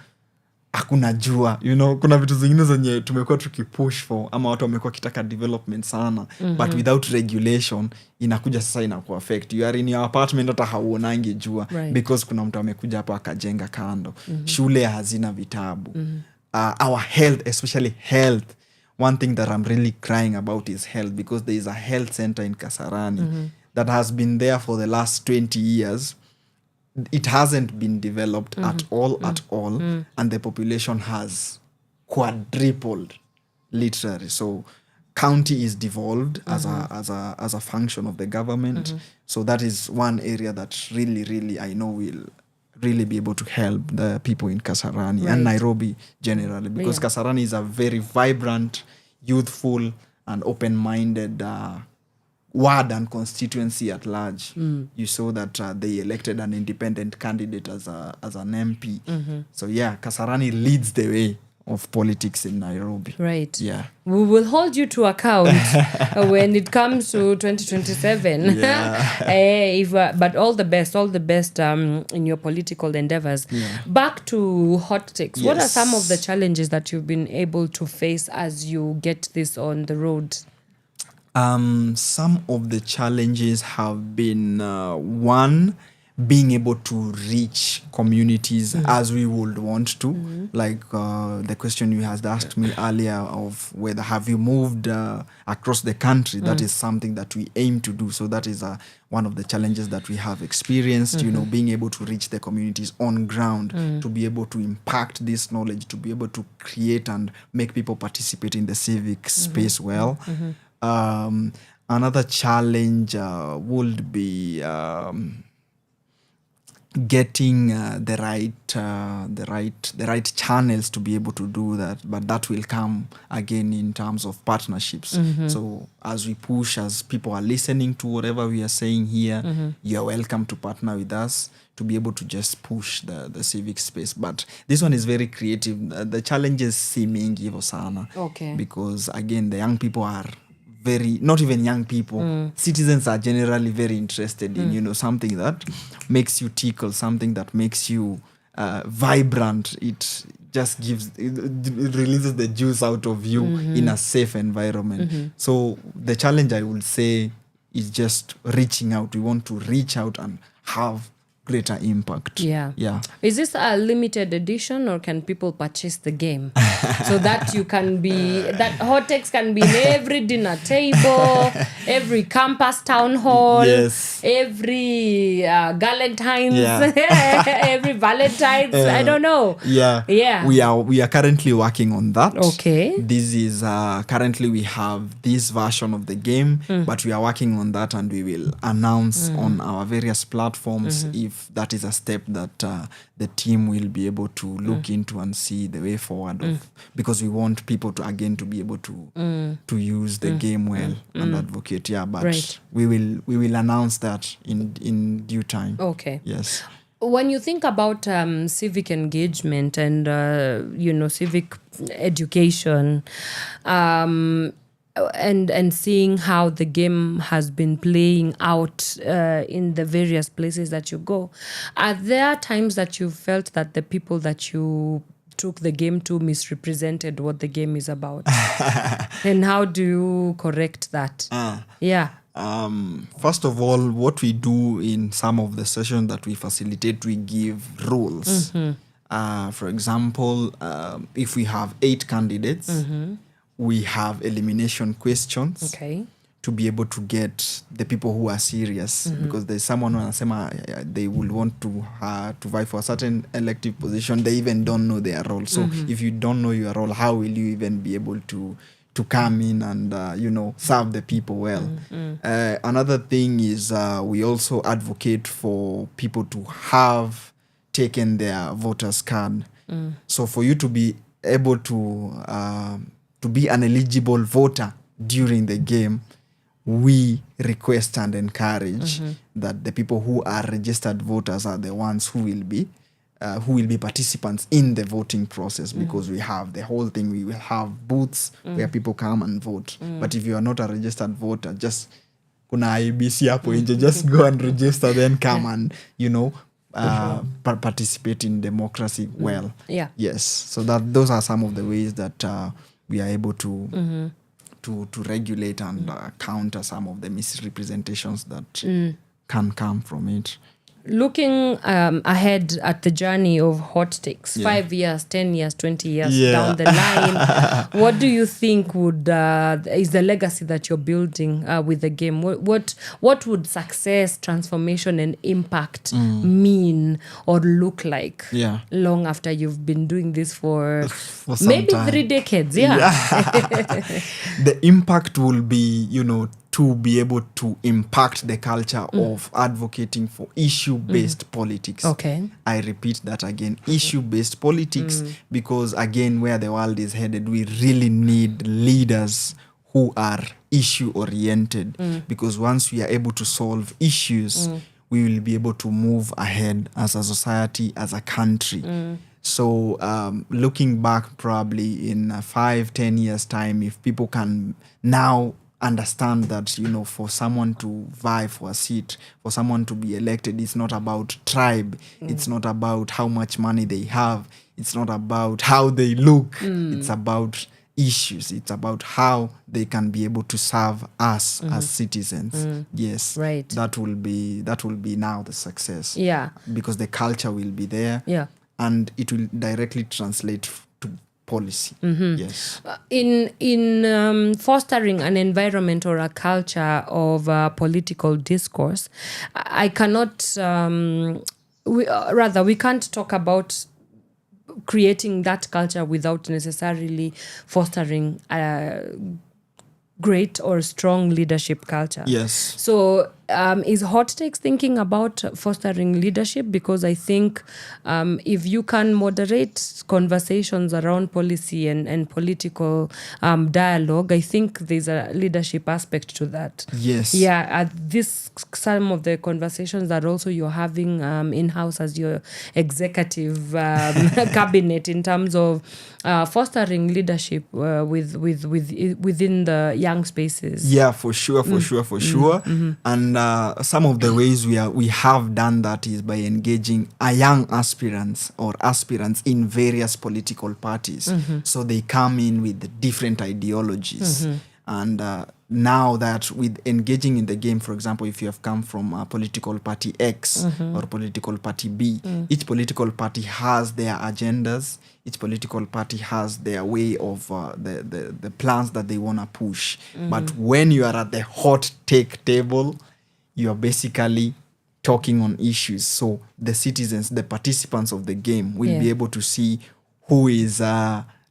hakuna jua. Kuna vitu zingine zenye tumekuwa tukipush for, ama watu wamekuwa kitaka development sana, but without regulation inakuja sasa inaku affect. You are in your apartment, hata hauonangi jua, because kuna mtu amekuja hapa akajenga kando. Shule hazina vitabu. Our health, especially health, one thing that I'm really crying about is health, because there is a health center in Kasarani that has been there for the last 20 years. It hasn't been developed at all, and the population has quadrupled, literally. So county is devolved as a function of the government. So that is one area that really I know will really be able to help the people in Kasarani and Nairobi generally, because Kasarani is a very vibrant, youthful and open-minded ward and constituency at large. You saw that they elected an independent candidate as an MP. So Kasarani leads the way of politics in Nairobi. Right. Yeah. We will hold you to account when it comes to 2027. But all the best in your political endeavors. Back to hot takes. What are some of the challenges that you've been able to face as you get this on the road? Some of the challenges have been one, being able to reach communities as we would want to. Like the question you had asked me earlier of whether have you moved across the country. That is something that we aim to do. So that is one of the challenges that we have experienced, being able to reach the communities on ground, to be able to impact this knowledge, to be able to create and make people participate in the civic space well. Another challenge would be getting the right channels to be able to do that, but that will come again in terms of partnerships. So as we push, as people are listening to whatever we are saying here, you're welcome to partner with us to be able to just push the civic space. But this one is very creative. The challenges seem hivyo sana, because again the young people are not even young people, citizens are generally very interested in something that makes you tickle, something that makes you vibrant. It just it releases the juice out of you in a safe environment. So the challenge, I would say, is just reaching out. We want to reach out and have greater impact. Yeah. Yeah. Is this a limited edition or can people purchase the game? So that you can be, that hot takes can be in every dinner table, every campus town hall, Yes. every Galentine's, Yeah. every Valentine's, I don't know. Yeah. Yeah. We are currently working on that. Okay. This is currently we have this version of the game, but we are working on that, and we will announce on our various platforms if that is a step that the team will be able to look into and see the way forward of, because we want people to be able to use the game well and advocate. Yeah, but Right. we will announce that in due time. Okay. Yes. When you think about civic engagement and civic education, and seeing how the game has been playing out in the various places that you go, are there times that you felt that the people that you took the game to misrepresented what the game is about? And how do you correct that? Yeah. First of all, what we do in some of the sessions that we facilitate, we give rules. For example, if we have 8 candidates, we have elimination questions to be able to get the people who are serious, because there's someone who anasema they will want to vie for a certain elective position. They even don't know their role. So if you don't know your role, how will you even be able to come in and serve the people well? Another thing is we also advocate for people to have taken their voters card. So for you to be able to be an eligible voter during the game, we request and encourage that the people who are registered voters are the ones who will be participants in the voting process, because we have the whole thing. We will have booths where people come and vote. But if you are not a registered voter, just kuna IBC hapo nje, just go and register, then come and participate in democracy well. Yeah. Yes. So those are some of the ways that we are able to regulate and counter some of the misrepresentations that can come from it. Looking ahead at the journey of hot takes, 5 years, 10 years, 20 years down the line, what do you think is the legacy that you're building with the game? What would success, transformation, and impact mean or look like long after you've been doing this for maybe time. 3 decades? The impact will be, to be able to impact the culture of advocating for issue-based politics. Okay. I repeat that again, issue-based politics, because again, where the world is headed, we really need leaders who are issue-oriented, because once we are able to solve issues, we will be able to move ahead as a society, as a country. So looking back probably in 5-10 years time, if people can now understand that, for someone to vie for a seat, for someone to be elected, it's not about tribe, it's not about how much money they have, it's not about how they look, it's about issues, it's about how they can be able to serve us as citizens. Yes, right. That will be now the success. Yeah, because the culture will be there. Yeah, and it will directly translate to policy. Yes. In fostering an environment or a culture of political discourse, I cannot. We can't talk about creating that culture without necessarily fostering a great or strong leadership culture. Yes. So is Hot Takes thinking about fostering leadership? Because I think if you can moderate conversations around policy and political dialogue, I think there's a leadership aspect to that. Yes. Yeah, some of the conversations that also you're having in-house as your executive cabinet in terms of fostering leadership within the young spaces. Yeah, for sure. And some of the ways we have done that is by engaging young aspirants in various political parties. So they come in with different ideologies. And now that with engaging in the game, for example, if you have come from a political party X or political party B, each political party has their agendas. Each political party has their way of the plans that they want to push. But when you are at the hot take table, you are basically talking on issues. So the citizens, the participants of the game will be able to see who is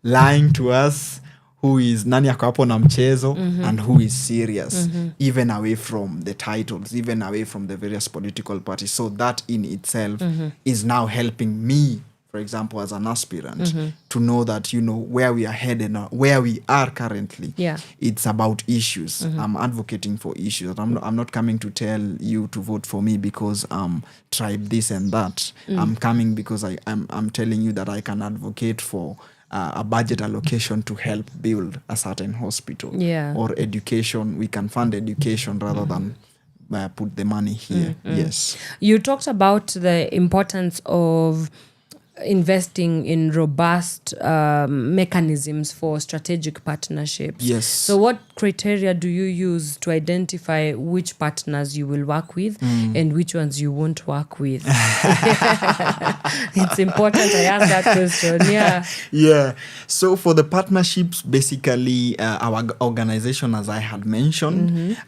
lying to us, who is nani ako hapo na mchezo, and who is serious, even away from the titles, even away from the various political parties. So that in itself is now helping me, for example, as an aspirant, to know that, where we are headed, where we are currently. It's about issues. I'm advocating for issues. I'm not coming to tell you to vote for me because tribe this and that. I'm coming because I'm telling you that I can advocate for a budget allocation to help build a certain hospital or education. We can fund education rather than put the money here. Yes. You talked about the importance of investing in robust mechanisms for strategic partnerships. Yes. So what criteria do you use to identify which partners you will work with and which ones you won't work with? It's important I ask that question. Yeah. So for the partnerships, basically our organization, as I had mentioned,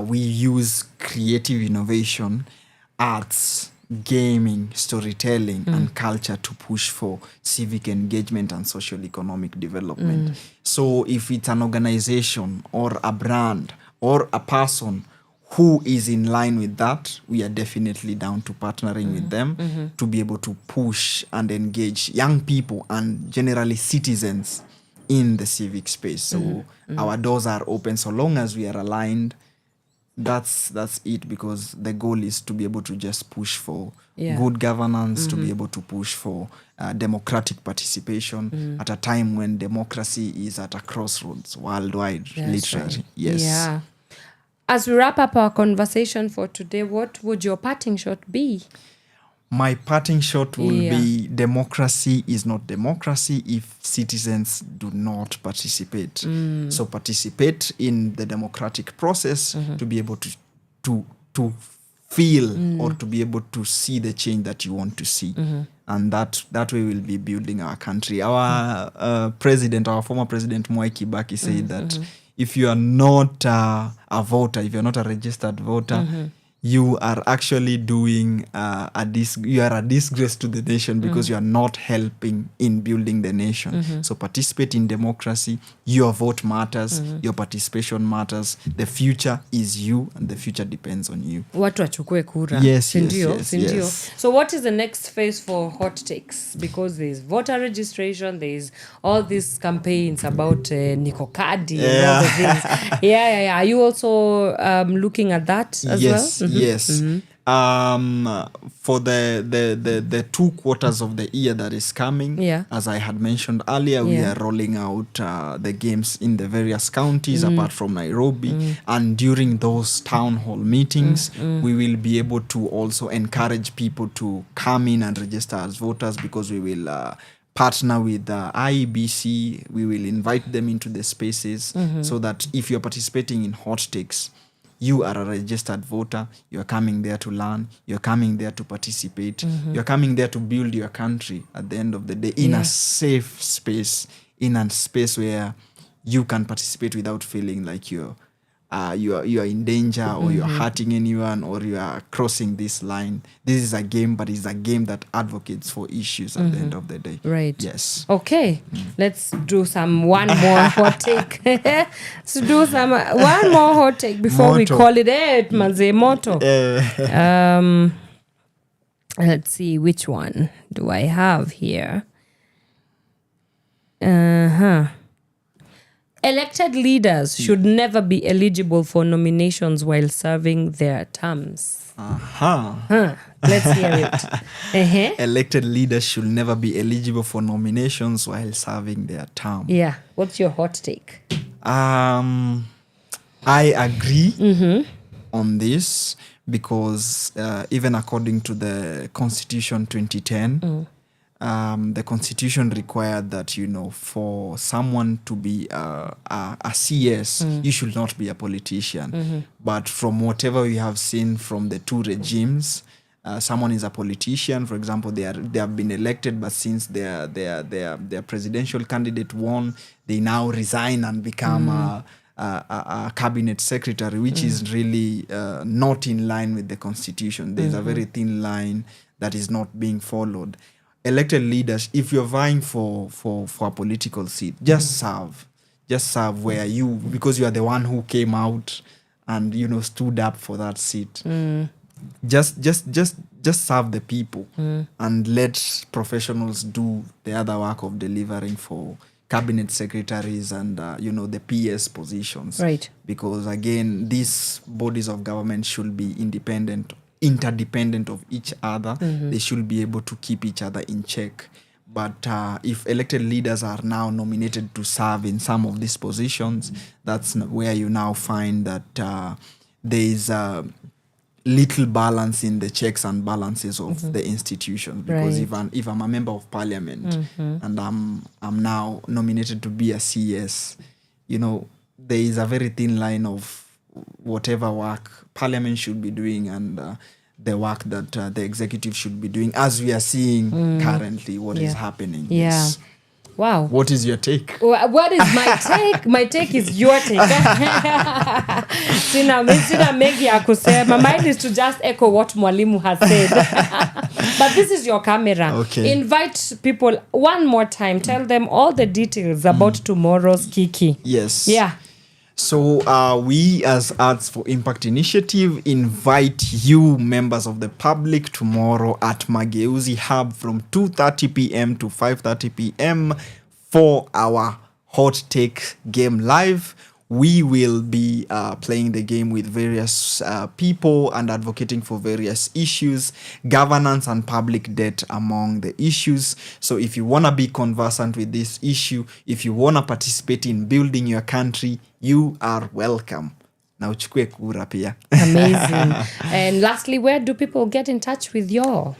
we use creative innovation, arts, gaming, storytelling, and culture to push for civic engagement and social economic development. So if it's an organization or a brand or a person who is in line with that, we are definitely down to partnering with them to be able to push and engage young people and generally citizens in the civic space. So our doors are open so long as we are aligned. That's it, because the goal is to be able to just push for good governance, to be able to push for democratic participation at a time when democracy is at a crossroads worldwide, literally. Right. Yes. Yeah. As we wrap up our conversation for today, what would your parting shot be? My parting shot will be: democracy is not democracy if citizens do not participate. So participate in the democratic process to be able to feel or to be able to see the change that you want to see. And that way we'll be building our country. Our president, our former president Mwai Kibaki said that if you are not a voter, if you're not a registered voter, you are actually doing you are a disgrace to the nation, because you are not helping in building the nation. So participate in democracy. Your vote matters. Your participation matters. The future is you, and the future depends on you. Watu wachukue kura. Yes. So what is the next phase for hot takes? Because there's voter registration, there's all these campaigns about Niko Kadi and all the things. Yeah. Are you also looking at that as well? Yes. For the 2 quarters of the year that is coming, as I had mentioned earlier, we are rolling out the games in the various counties apart from Nairobi. And during those town hall meetings, we will be able to also encourage people to come in and register as voters, because we will partner with the IEBC. We will invite them into the spaces so that if you're participating in hot takes, you are a registered voter. You're coming there to learn. You're coming there to participate. You're coming there to build your country at the end of the day in a safe space, in a space where you can participate without feeling like you are in danger or you're hurting anyone or you are crossing this line. This is a game, but it's a game that advocates for issues at the end of the day. Right. Yes. Okay. Let's do one more hot take. Let's do one more hot take before we call it Manze Moto. Let's see, which one do I have here? Elected leaders should never be eligible for nominations while serving their terms. Let's hear it. Elected leaders should never be eligible for nominations while serving their term. Yeah. What's your hot take? I agree on this, because even according to the Constitution 2010, the constitution required that, for someone to be a CS, you should not be a politician. But from whatever we have seen from the two regimes, someone is a politician. For example, they have been elected, but since their presidential candidate won, they now resign and become a cabinet secretary, which is really not in line with the constitution. There's a very thin line that is not being followed. Elected leaders, if you're vying for a political seat, just serve. Just serve because you are the one who came out and stood up for that seat. Just serve the people and let professionals do the other work of delivering for cabinet secretaries and the PS positions. Right. Because again, these bodies of government should be interdependent of each other. They should be able to keep each other in check. But if elected leaders are now nominated to serve in some of these positions, that's where you now find that there is little balance in the checks and balances of the institutions. Because if I'm a member of parliament and I'm now nominated to be a CS, there is a very thin line of whatever work parliament should be doing and the work that the executive should be doing, as we are seeing currently what is happening. Yeah. Yes. Wow. What is your take? What is my take? My take is your take. Sina mengi ya kusema. Mine is to just echo what Mwalimu has said. But this is your camera. Okay. Invite people one more time. Tell them all the details about tomorrow's Kiki. Yes. Yeah. So we as Arts for Impact Initiative invite you, members of the public, tomorrow at Mageuzi Hub from 2:30 p.m. to 5:30 p.m. for our Hot Take game live. We will be playing the game with various people and advocating for various issues, governance and public debt among the issues. So if you want to be conversant with this issue, if you want to participate in building your country, you are welcome. Na uchukue kura pia. Amazing. And lastly, where do people get in touch with you?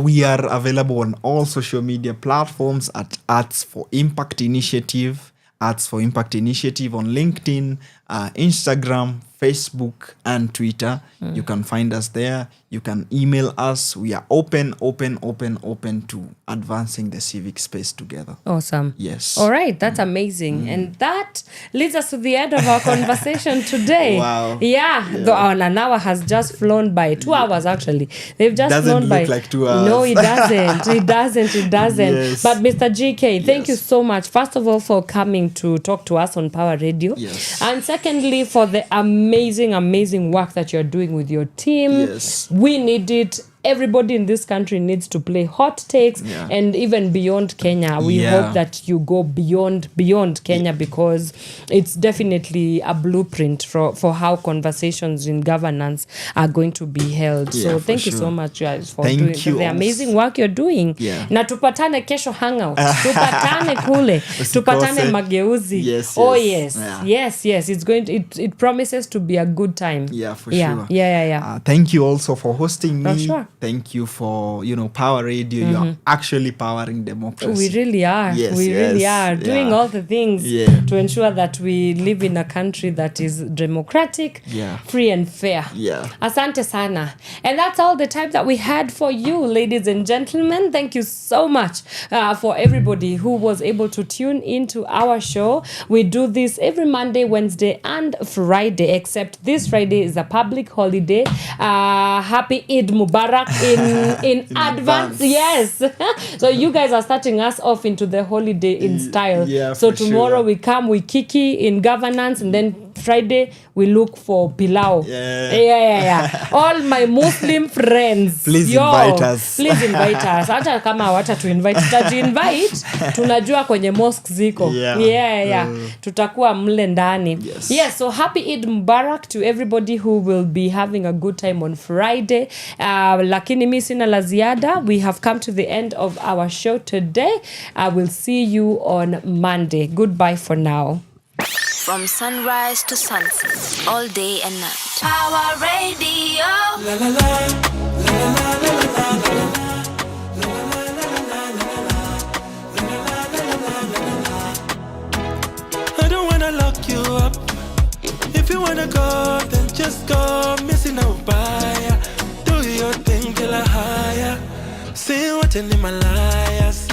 We are available on all social media platforms at Arts for Impact Initiative. Arts for Impact Initiative on LinkedIn, Instagram, Facebook, and Twitter. You can find us there. You can email us. We are open to advancing the civic space together. Awesome. Yes. All right. That's amazing. And that leads us to the end of our conversation today. Wow. Yeah. An hour has just flown by. 2 hours, actually. They've just flown by. Doesn't look like 2 hours. No, it doesn't. It doesn't. Yes. But Mr. GK, thank you so much. First of all, for coming to talk to us on Power Radio. Yes. And secondly, for the amazing work that you're doing with your team. Yes. We need it. Everybody in this country needs to play hot takes and even beyond Kenya. We hope that you go beyond Kenya because it's definitely a blueprint for how conversations in governance are going to be held. So thank you so much, guys, for doing the amazing work you're doing. Yeah. Na tupatane kesho hangout. Tupatane kule. Tupatane Mageuzi. Yes. Oh yes. Yeah. Yes. It promises to be a good time. Yeah, for sure. Yeah. Thank you also for hosting me. Sure. Thank you for, Power Radio. You are actually powering democracy. We really are. Yes, we really are doing all the things to ensure that we live in a country that is democratic, free and fair. Yeah. Asante sana. And that's all the time that we had for you, ladies and gentlemen. Thank you so much for everybody who was able to tune into our show. We do this every Monday, Wednesday, and Friday, except this Friday is a public holiday. Happy Eid Mubarak in advance. Yes. So you guys are starting us off into the holiday in style. Yeah, so tomorrow we come, we kiki in governance, and then Friday we look for pilau. Yeah. All my Muslim friends, please invite us. Please invite us. Hata kama hawata to invite, tutaji-invite. Tunajua kwenye mosque ziko. Yeah. Tutakuwa mle ndani. Yes, so happy Eid Mubarak to everybody who will be having a good time on Friday. Lakini mi sina la ziada. We have come to the end of our show today. I will see you on Monday. Goodbye for now. From sunrise to sunset, all day and night. Power Radio. La la la, la la la la la la la la la la la la. in Himalayas.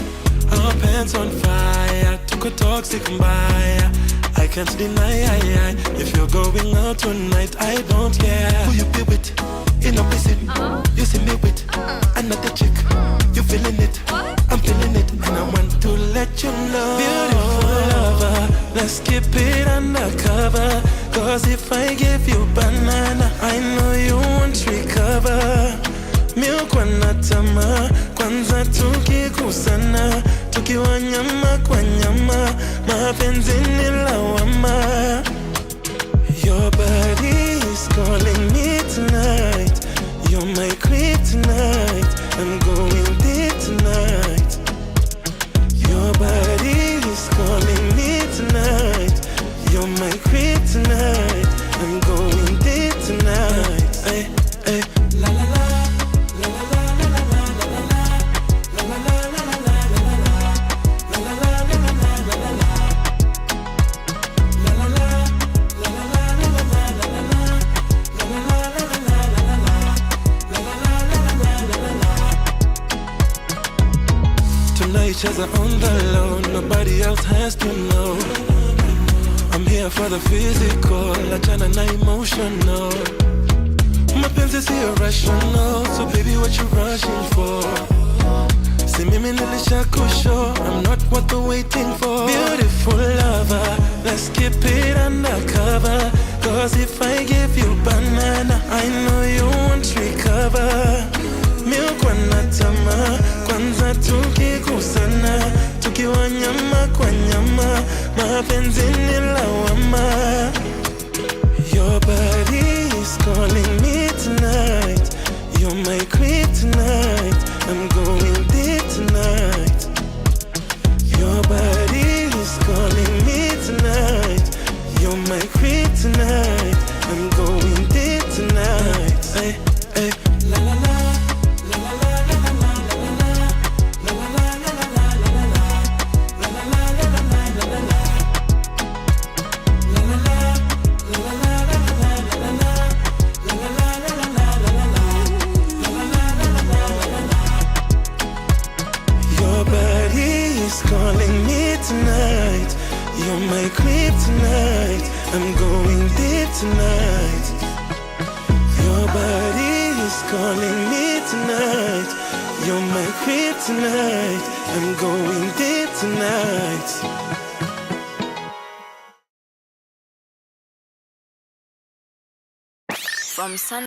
Our pants on fire, took a toxic buyer. I can't deny, if you're going out tonight, I don't care. Who you be with? In a prison. You see me with another chick. You feeling it? I'm feeling it, and I want to let you know. Beautiful lover, let's keep it undercover. Cause if I give you banana, I know you won't recover. Milk wanatama, kwanza tukikusana, tukiwa nyama kwa nyama, mapenzi ni lawama. Your body is calling me tonight. You're my kryptonite. I'm going deep tonight. Your body is calling me tonight. You're my kryptonite. I'm going deep tonight. Ay, ay, la la la. Each other on the low, nobody else has to know. I'm here for the physical, achana na emotional. Mapenzi si irrational, so baby what you rushing for? See mimi nilishakusho, I'm not what they're waiting for. Beautiful lover, let's keep it undercover. Cause if I give you banana, I know you won't recover. Milk wanatama, kwanza tukikusana, tukiwa nyama kwa nyama, mapenzi ni lawama. Your body is calling me tonight. You're my kryptonite. I'm going deep tonight. Your body is calling me tonight. You're my kryptonite. I'm going deep tonight. Ay, ay, la la la. Calling me tonight. You're my kryptonite. I'm going deep tonight. Your body is calling me tonight. You're my kryptonite. I'm going deep tonight. From Sun